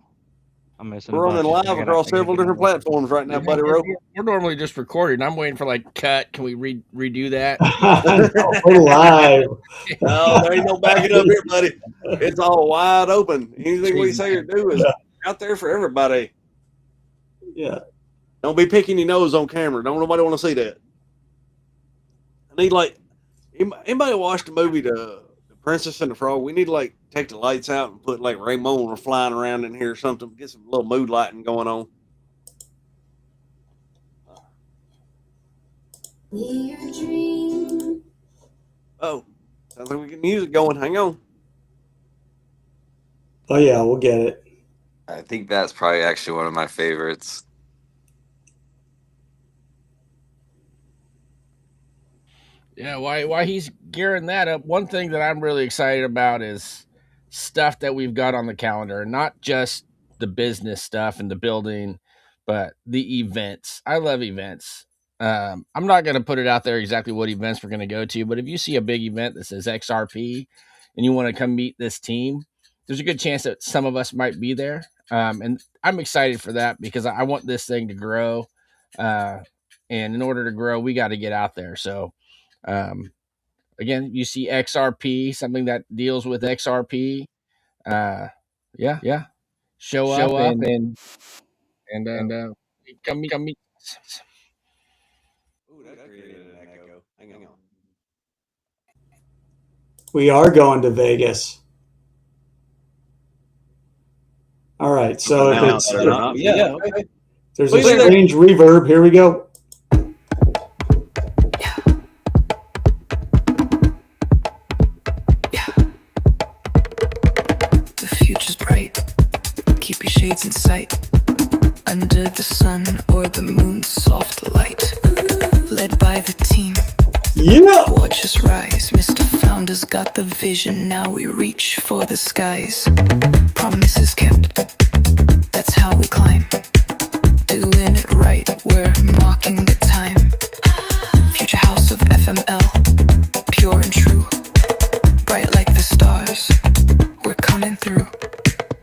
I'm missing. We're running live across several different platforms right now, buddy. We're normally just recording. I'm waiting for like cut. Can we redo that? We're live. No, there ain't no backing up here, buddy. It's all wide open. Anything we say or do is out there for everybody. Yeah. Don't be picking your nose on camera. Don't nobody want to see that. I need anybody watched the movie The Princess and the Frog? We need to take the lights out and put Raymond flying around in here or something. Get some little mood lighting going on. Oh, sounds like we get music going. Hang on. Oh yeah, we'll get it. I think that's probably actually one of my favorites. Yeah, why he's gearing that up, one thing that I'm really excited about is stuff that we've got on the calendar, not just the business stuff and the building, but the events. I love events. I'm not going to put it out there exactly what events we're going to go to, but if you see a big event that says XRP and you want to come meet this team, there's a good chance that some of us might be there. And I'm excited for that because I want this thing to grow. And in order to grow, we got to get out there. So, again, you see XRP, something that deals with XRP. Show up and come meet. Ooh, that created an echo. Hang on. We are going to Vegas. All right. So if it's okay. There's a strange reverb. Here we go. Keep your shades in sight. Under the sun or the moon's soft light. Led by the team. Yeah. Watch us rise. Mr. Founder's got the vision. Now we reach for the skies. Promises kept. That's how we climb. Doing it right. We're marking the time. Future house of FML. Pure and true. Bright like the stars. We're coming through.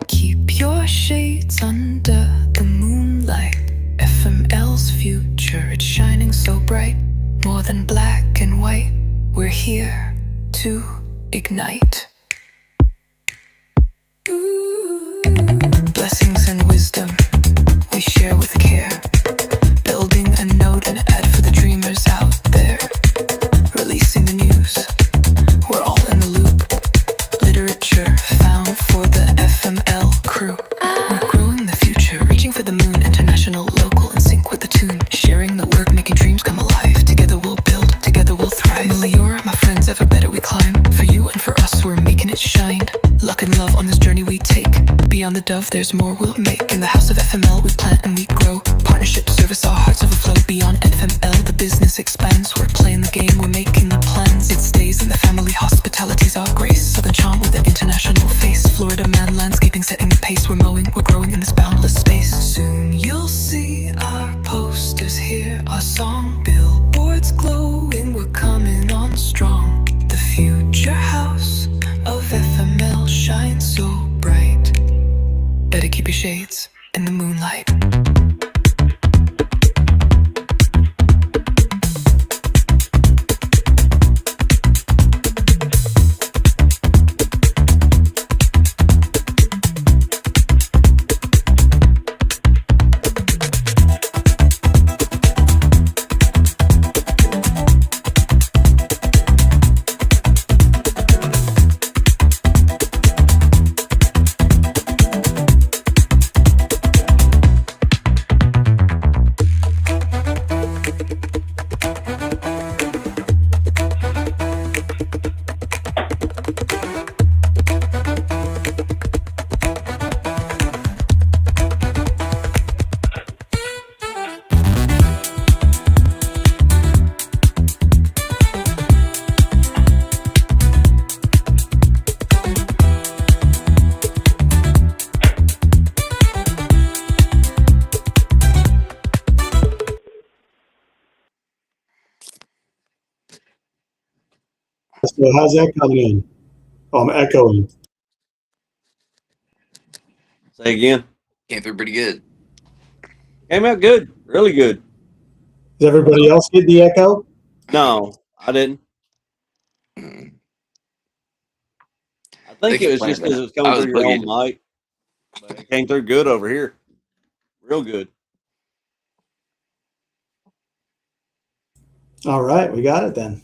Keep your shades under the moonlight. FML's future, it's shining so bright. More than black and white, we're here to ignite. Blessings and wisdom we share with care. Building a node and ad for the dreamers out there. Releasing the news, we're all in the loop. Literature found for the FML crew. We're growing the future, reaching for the moon. International, local, in sync with the tune. Sharing the work, making dreams come alive. Together we'll build, together we'll thrive. Meliora, my friends, ever better we climb. For you and for us, we're making it shine. Luck and love on this journey we take. Beyond the dove, there's more we'll make. In the house of FML, we plant and we grow. Partnership, service, our hearts overflow. Beyond FML, the business expands. We're playing the game, we're making the plans. It stays in the family, hospitality's our grace. Southern charm with an international face. Florida man, landscaping, setting the pace. We're mowing, we're growing in this boundless space. Soon you'll see our posters here, our song billboards glowing. We're coming on strong. shades in the moonlight. So how's that coming in? Oh, I'm echoing. Say again. Came through pretty good. Came out good. Really good. Does everybody else get the echo? No, I didn't. Mm. I think They it was complained just because that it was I coming was through your own boogieing. mic. But it came through good over here. Real good. All right, we got it then.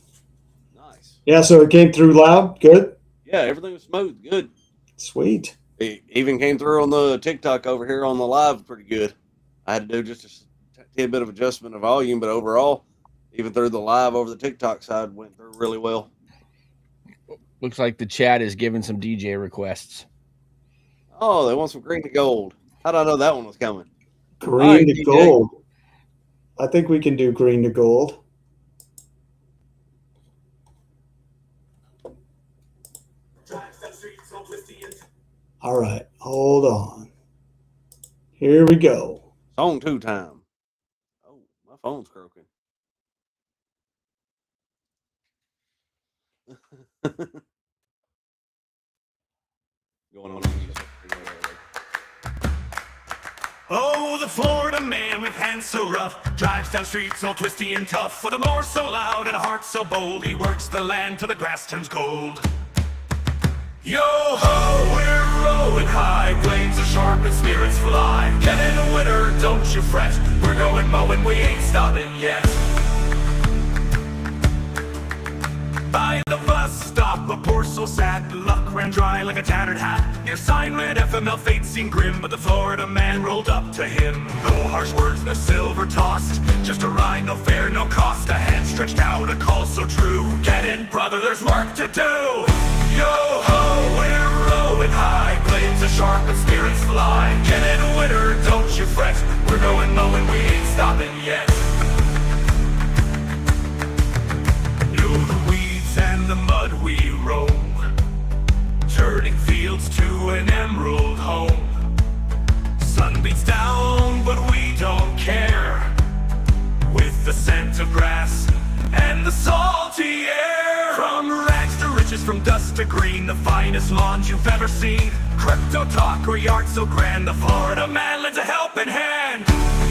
Nice. Yeah, so it came through loud. Good. Yeah, everything was smooth. Good. Sweet. It even came through on the TikTok over here on the live pretty good. I had to do just a bit of adjustment of volume, but overall, even through the live over the TikTok side, went through really well. Looks like the chat is giving some DJ requests. Oh, they want some green to gold. How did I know that one was coming? Green All right, to DJ. gold. I think we can do green to gold. All right, hold on. Here we go. Song 2 time. Oh, my phone's croaking. Going on music. Oh, the Florida man with hands so rough drives down streets all twisty and tough, with a roar so loud and a heart so bold, he works the land till the grass turns gold. Yo-ho, we're rolling high, blades are sharp and spirits fly. Get in the winter, don't you fret, we're going mowing, we ain't stopping yet. By the bus stop, a poor soul sad, luck ran dry like a tattered hat. Your sign read FML, fate seemed grim, but the Florida man rolled up to him. No harsh words, no silver tossed, just a ride, no fare, no cost. A hand stretched out, a call so true. Get in, brother, there's work to do. Yo-ho, we're rolling high, blades are sharp and spirits fly. Get in, winter, don't you fret, we're going mowing, we ain't stopping yet. And the mud we roam, turning fields to an emerald home. Sun beats down, but we don't care, with the scent of grass and the salty air. From rags to riches, from dust to green, the finest lawns you've ever seen. Crypto talk or yard so grand, the Florida man lends a helping hand.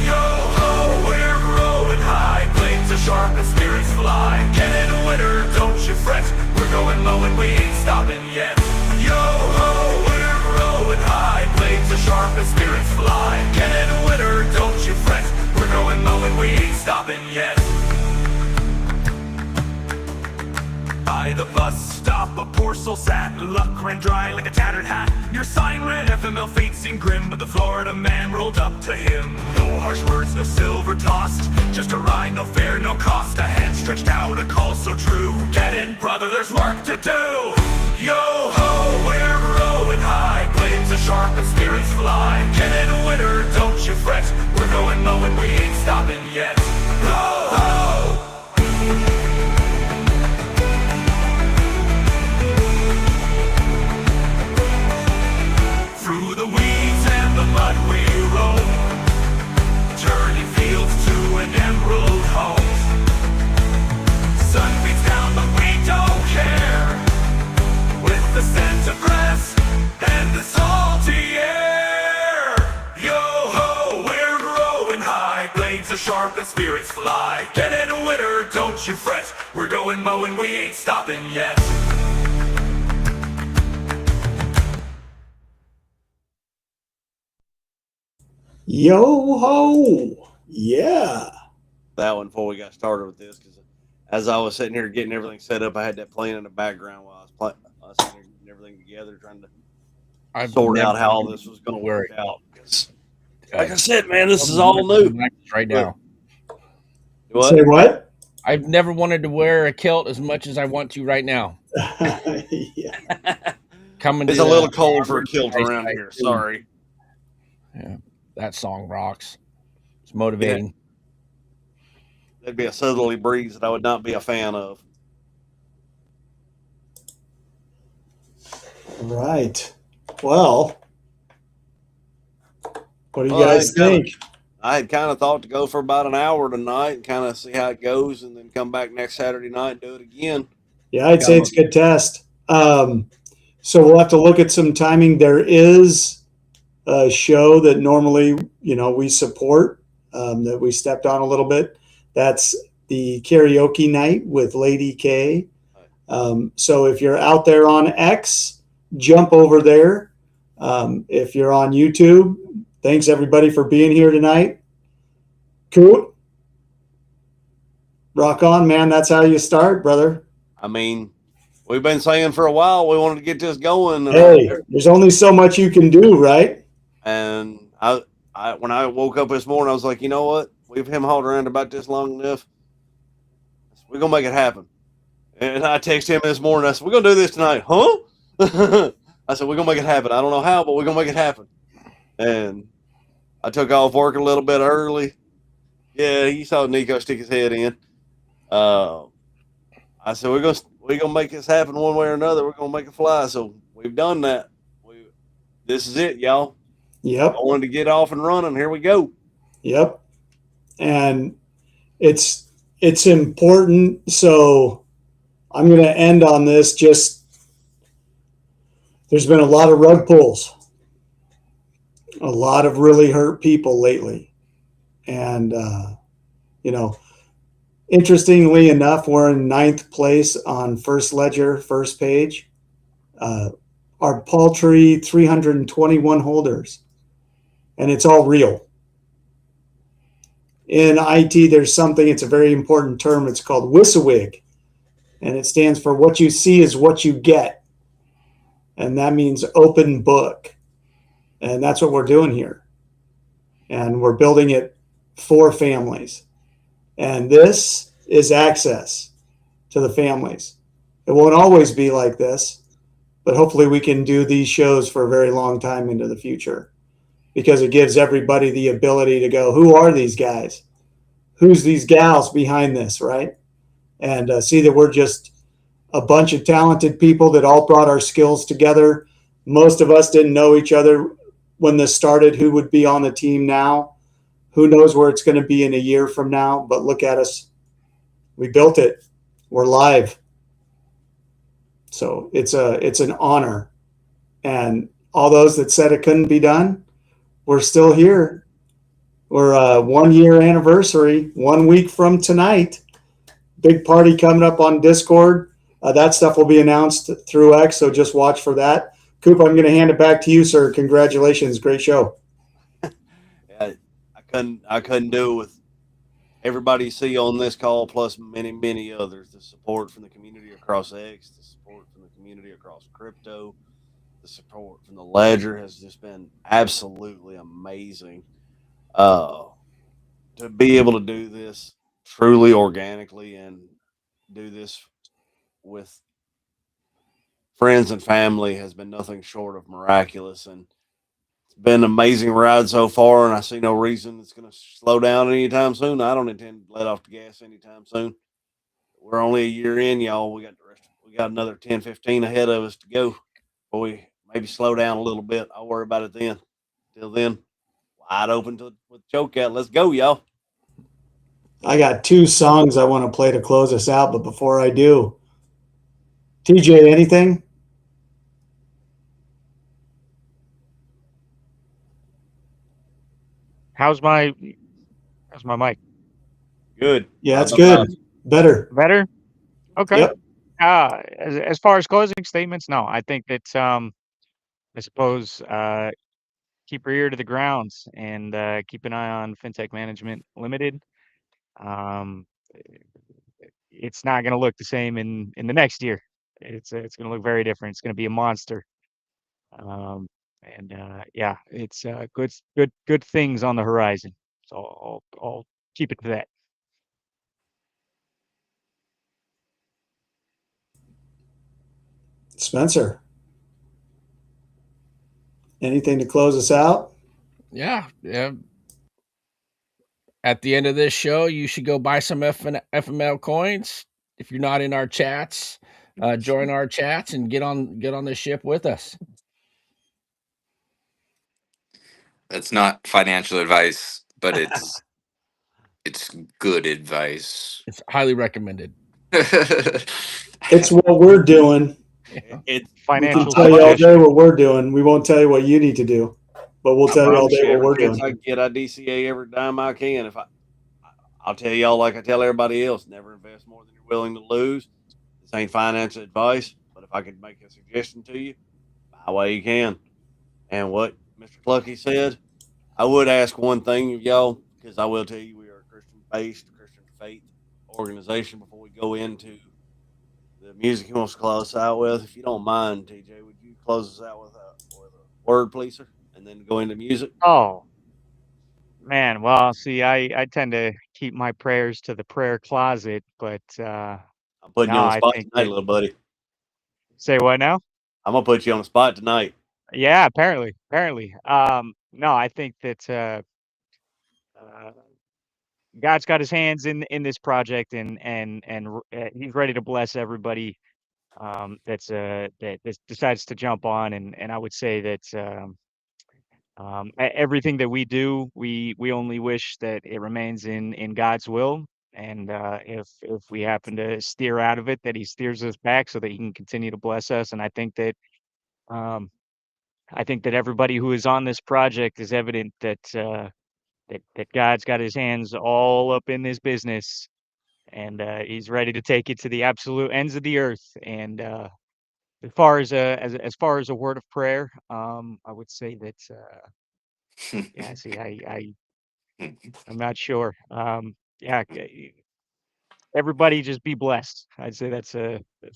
Yo-ho, we're growing high, blades are sharp and spirits fly. Get in winter, don't you fret, we're going mowing, we ain't stopping yet. Yo-ho, we're growing high, blades are sharp and spirits fly. Get in winter, don't you fret, we're going mowing, we ain't stopping yet. By the bus stop, a poor soul sat, luck ran dry like a tattered hat. Your sign read FML, fate seemed grim, but the Florida man rolled up to him. No harsh words, no silver tossed, just a ride, no fare, no cost. A hand stretched out, a call so true. Get in, brother, there's work to do. Yo-ho, we're rolling high, blades are sharp and spirits fly. Get in, winter, don't you fret, we're going mowing, we ain't stopping yet. Yo-ho! Through the weeds and the mud we roam, turning fields to an emerald home. Sun beats down but we don't care, with the scent of grass and the salty air. don't you fret. We're going mowing, we ain't stopping yet. Yo ho! Yeah. That one before we got started with this, because as I was sitting here getting everything set up, I had that playing in the background while I was sitting here getting everything together, trying to sort out how all this was going to work out. Because, like I said, man, this is all new right now. What? Say what? I've never wanted to wear a kilt as much as I want to right now. Yeah. Coming It's to a little cold for a kilt around nice here. Sorry. Yeah, that song rocks. It's motivating. That'd be a southerly breeze that I would not be a fan of. Right. Well, what do you Well, guys think? I had kind of thought to go for about an hour tonight and kind of see how it goes, and then come back next Saturday night and do it again. Yeah, I'd say it's a good test. So we'll have to look at some timing. There is a show that normally, we support, that we stepped on a little bit. That's the karaoke night with Lady K. So if you're out there on X, jump over there. If you're on YouTube, thanks everybody for being here tonight. Coop, rock on, man. That's how you start, brother. I mean, we've been saying for a while we wanted to get this going. Hey, there's only so much you can do, right? And I when I woke up this morning, I was like, you know what? We've hauled around about this long enough. We're gonna make it happen. And I texted him this morning. I said, we're gonna do this tonight, huh? I said, we're gonna make it happen. I don't know how, but we're gonna make it happen. And I took off work a little bit early. Yeah, you saw Nico stick his head in. I said, we're gonna make this happen one way or another. We're gonna make it fly. So we've done that. This is it, y'all. Yep. I wanted to get off and running. Here we go. Yep. And it's important. So I'm going to end on this. There's been a lot of rug pulls, a lot of really hurt people lately. And, interestingly enough, we're in 9th place on First Ledger, first page. Our paltry 321 holders. And it's all real. In IT, there's something, it's a very important term. It's called WYSIWYG. And it stands for what you see is what you get. And that means open book. And that's what we're doing here. And we're building it for families. And this is access to the families. It won't always be like this, but hopefully we can do these shows for a very long time into the future, because it gives everybody the ability to go, who are these guys? Who's these gals behind this, right? And see that we're just a bunch of talented people that all brought our skills together. Most of us didn't know each other when this started, who would be on the team now. Who knows where it's going to be in a year from now, but look at us. We built it. We're live. So it's an honor. And all those that said it couldn't be done, we're still here. We're 1 year anniversary, 1 week from tonight. Big party coming up on Discord. That stuff will be announced through X, so just watch for that. Coop, I'm going to hand it back to you, sir. Congratulations. Great show. I couldn't do it with everybody you see on this call, plus many, many others. The support from the community across X, the support from the community across crypto, the support from the ledger has just been absolutely amazing. To be able to do this truly organically and do this with friends and family has been nothing short of miraculous. And it's been an amazing ride so far, and I see no reason it's going to slow down anytime soon. I don't intend to let off the gas anytime soon. We're only a year in, y'all. We got another 10, 15 ahead of us to go. Before we maybe slow down a little bit. I'll worry about it then. Till then, wide open with choke out. Let's go, y'all. I got 2 songs I want to play to close us out, but before I do, TJ, anything? How's my mic? Good. Yeah, it's good. Better. Better? Okay. Yep. As far as closing statements, no. I think that I suppose keep your ear to the ground and keep an eye on FinTech Management Limited. Um, it's not going to look the same in the next year. It's going to look very different. It's going to be a monster. Um, and yeah, it's good things on the horizon. So I'll keep it to that. Spencer, anything to close us out? Yeah. At the end of this show, you should go buy some FML coins. If you're not in our chats, join our chats and get on the ship with us. That's not financial advice, but it's good advice. It's highly recommended. It's what we're doing. It's We Financial can tell you all suggestion. day what we're doing. We won't tell you what you need to do, but we'll tell you all day what we're chance doing. I get, I DCA every dime I can. I'll tell y'all like I tell everybody else: never invest more than you're willing to lose. This ain't financial advice, but if I could make a suggestion to you, buy while you can. And what Mr. Clucky said, I would ask one thing of y'all, because I will tell you we are a Christian-based, Christian faith organization. Before we go into the music he wants to close us out with, if you don't mind, TJ, would you close us out with a word, please, sir, and then go into music? Oh man, well, see, I tend to keep my prayers to the prayer closet, but I'm putting no, you on the I spot think tonight, that little buddy. say what now? I'm gonna put you on the spot tonight. Yeah, apparently. No, I think that uh, God's got his hands in this project, and he's ready to bless everybody that decides to jump on, and I would say that everything that we do, we only wish that it remains in God's will, and if we happen to steer out of it, that he steers us back so that he can continue to bless us. And um, I think that everybody who is on this project is evident that God's got his hands all up in this business, and he's ready to take it to the absolute ends of the earth. And as far as a word of prayer, I would say that yeah. See, I'm not sure. Yeah. Everybody just be blessed. I'd say that's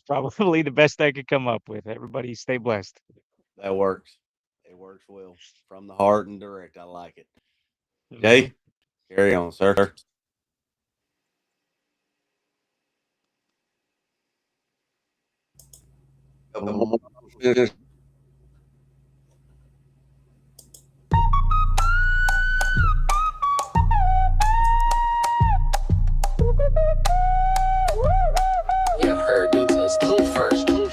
probably the best I could come up with. Everybody stay blessed. That works. It works well from the heart and direct. I like it. Mhm. Jay, carry on, sir.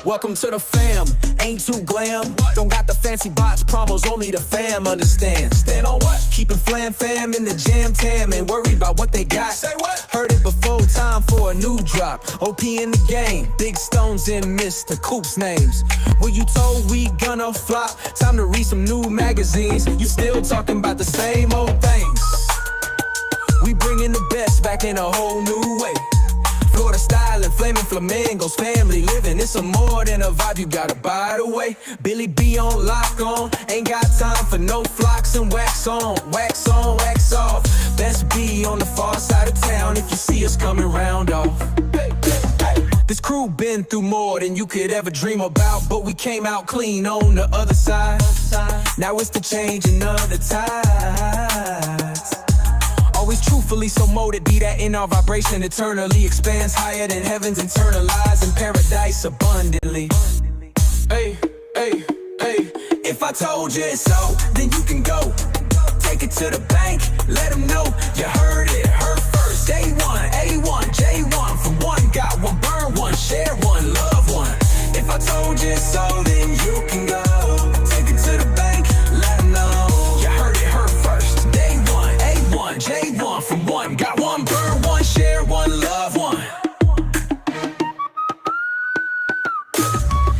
Welcome to the fam, ain't too glam. Don't got the fancy bots, promos, only the fam understand. Stand on what? Keep it fam in the jam tam. Ain't worried about what they got. Say what? Heard it before, time for a new drop. OP in the game, big stones in Mr. Coop's names. Were you told we gonna flop? Time to read some new magazines. You still talking about the same old things. We bringing the best back in a whole new way. Florida style and flaming flamingos, family living. It's a more than a vibe, you gotta buy the way. Billy B on lock on, ain't got time for no flocks and wax on, wax off. Best be on the far side of town if you see us coming round off. This crew been through more than you could ever dream about, but we came out clean on the other side. Now it's the changing of the tides. Always truthfully so molded, be that in our vibration eternally expands higher than heaven's internalized in paradise abundantly. Hey, hey, hey. If I told you it's so, then you can go. Take it to the bank, let them know you heard it, heard first. Day one, A1, J1, from one, got one, burn one, share one, love one. If I told you it's so, then you can go. Take it to the bank, let them know you heard it, heard first. Day one, A1, J1, from one, got one, burn one, share one, love one.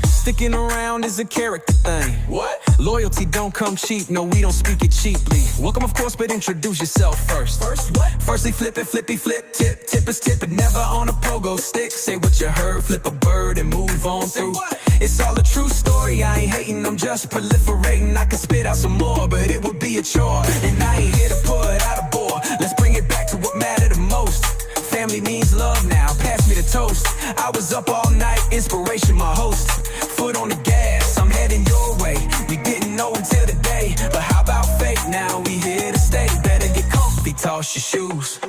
Sticking around is a character thing. What? Loyalty don't come cheap, no, we don't speak it cheaply. Welcome, of course, but introduce yourself first. First what? Firstly, flip it, flippy, flip, tip, tip is tip, but never on a pogo stick. Say what you heard, flip a bird and move on through. It's all a true story, I ain't hating, I'm just proliferating. I can spit out some more, but it would be a chore. And I ain't here to put out a bore. Let's bring it back to what mattered the most. Family means love now, pass me the toast. I was up all night, inspiration my host. Foot on the gas, I'm heading your way. We didn't know until today, but how about fate? Now we here to stay. Better get comfy, toss your shoes.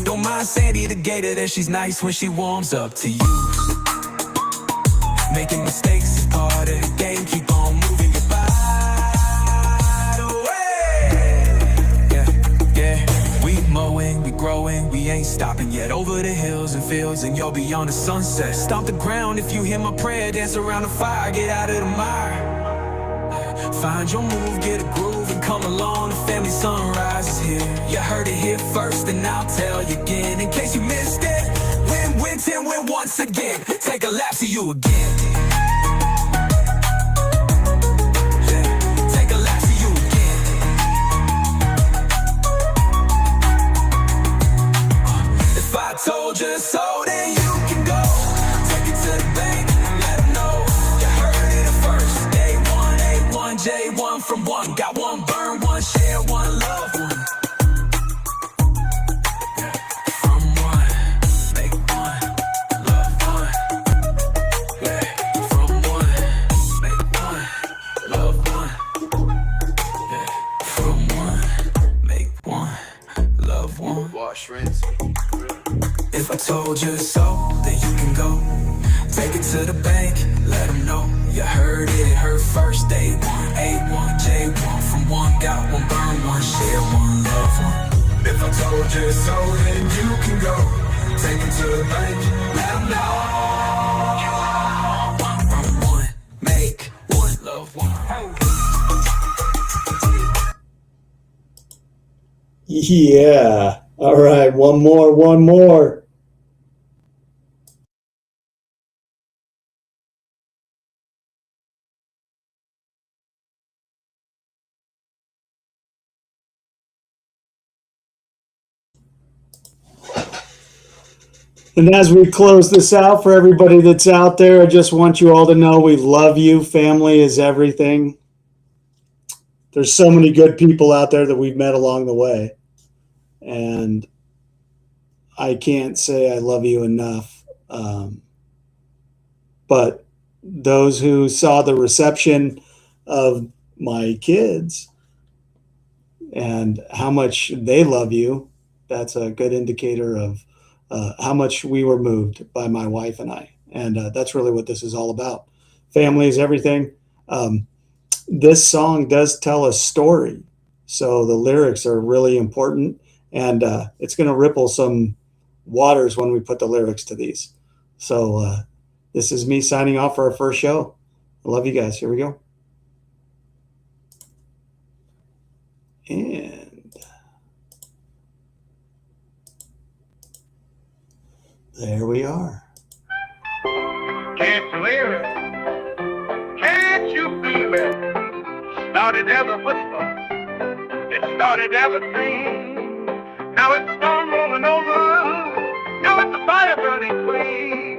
Don't mind Sandy the gator, that she's nice when she warms up to you. Making mistakes is part of the game. Keep on moving your body away. Yeah. We mowing, we growing, we ain't stopping yet. Over the hills and fields and you'll be on the sunset. Stomp the ground if you hear my prayer. Dance around the fire, get out of the mire. Find your move, get a groove and come along. The family sunrise is here. You heard it here first and I'll tell you again. In case you missed it, win, ten, win once again. Take a lap, see you again. Take a lap, see you again. If I told you so, then you can go. Take it to the bank and let them know. You heard it first. A1, J1 from one. Got one burn, one share, one love, one. If I told you so, then you can go. Take it to the bank, let them know. You heard it first. A1, J1 from one. Got one burn, one share, one love, one. If I told you so, then you can go. Take it to the bank, let them know. One from one, make one, love one. Yeah. All right. One more. And as we close this out, for everybody that's out there, I just want you all to know we love you. Family is everything. There's so many good people out there that we've met along the way. And I can't say I love you enough. But those who saw the reception of my kids and how much they love you, that's a good indicator of how much we were moved by my wife and I. And that's really what this is all about. Family is everything. This song does tell a story. So the lyrics are really important. And it's going to ripple some waters when we put the lyrics to these. So this is me signing off for our first show. I love you guys. Here we go. And there we are. Can't you hear it? Can't you feel it? Started as a whisper. It started as a dream. Now it's a storm rolling over. Now it's a fire burning clean.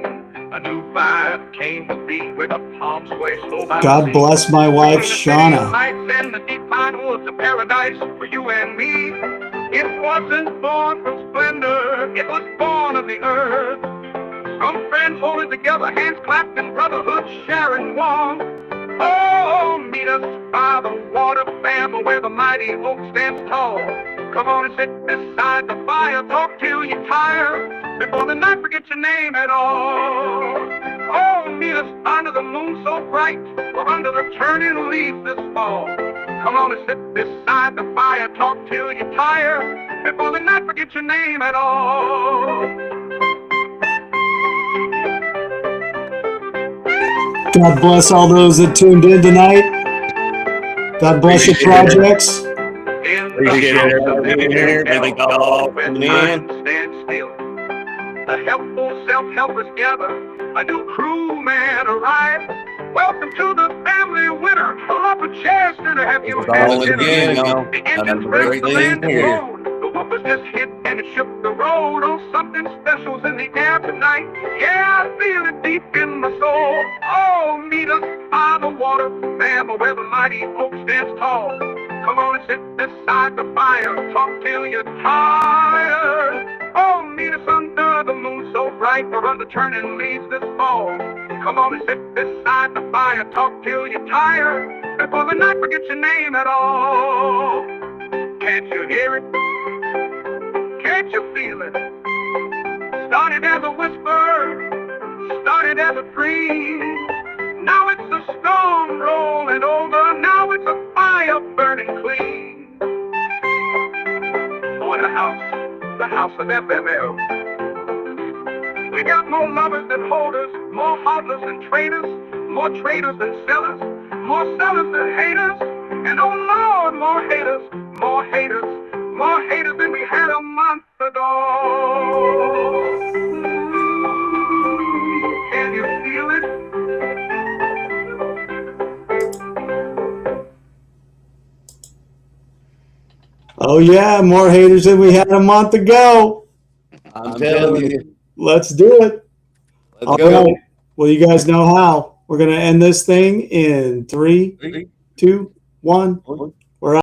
A new fire came to be with a palm sway slow by. God bless my wife, Shauna. Nights and the deep pine woods of paradise for you and me. It wasn't born from splendor. It was born of the earth. From friends holding together, hands clapped in brotherhood, sharing warmth. Oh, meet us by the water, fam, where the mighty oak stands tall. Come on and sit beside the fire, talk till you're tired, before the night forget your name at all. Oh, meet us under the moon so bright, or under the turning leaves this fall. Come on and sit beside the fire, talk till you're tired, before the night forget your name at all. God bless all those that tuned in tonight. God bless your projects. Appreciate everybody being here. Thank y'all for coming in. Stand still. The helpful self-helpers gather. A new crewman arrived. Welcome to the family winner. Pull up a chair and have you It's all in the game, dinner. y'all. The engines break, the land is blown. The whoopers just hit and it shook the road. Oh, something special's in the air tonight. Yeah, I feel it deep in my soul. Oh, meet us by the water, man, where the mighty oak stands tall. Come on and sit beside the fire, talk till you're tired. Oh, meet us under the moon so bright, we're under turning leaves this fall. Come on and sit beside the fire, talk till you're tired, before the night forgets your name at all. Can't you hear it? Can't you feel it? Started as a whisper, started as a dream. Now it's a storm rolling over, now it's a fire burning clean. Oh, in the house of FML. We got more lovers than holders, more hodlers than traders, more traders than sellers, more sellers than haters, and oh Lord, more haters, more haters, more haters than we had a month ago. Can you feel it? Oh yeah, more haters than we had a month ago. I'm telling you. Let's do it. Let's All go. right. Well, you guys know how. We're going to end this thing in 3, 2, 1.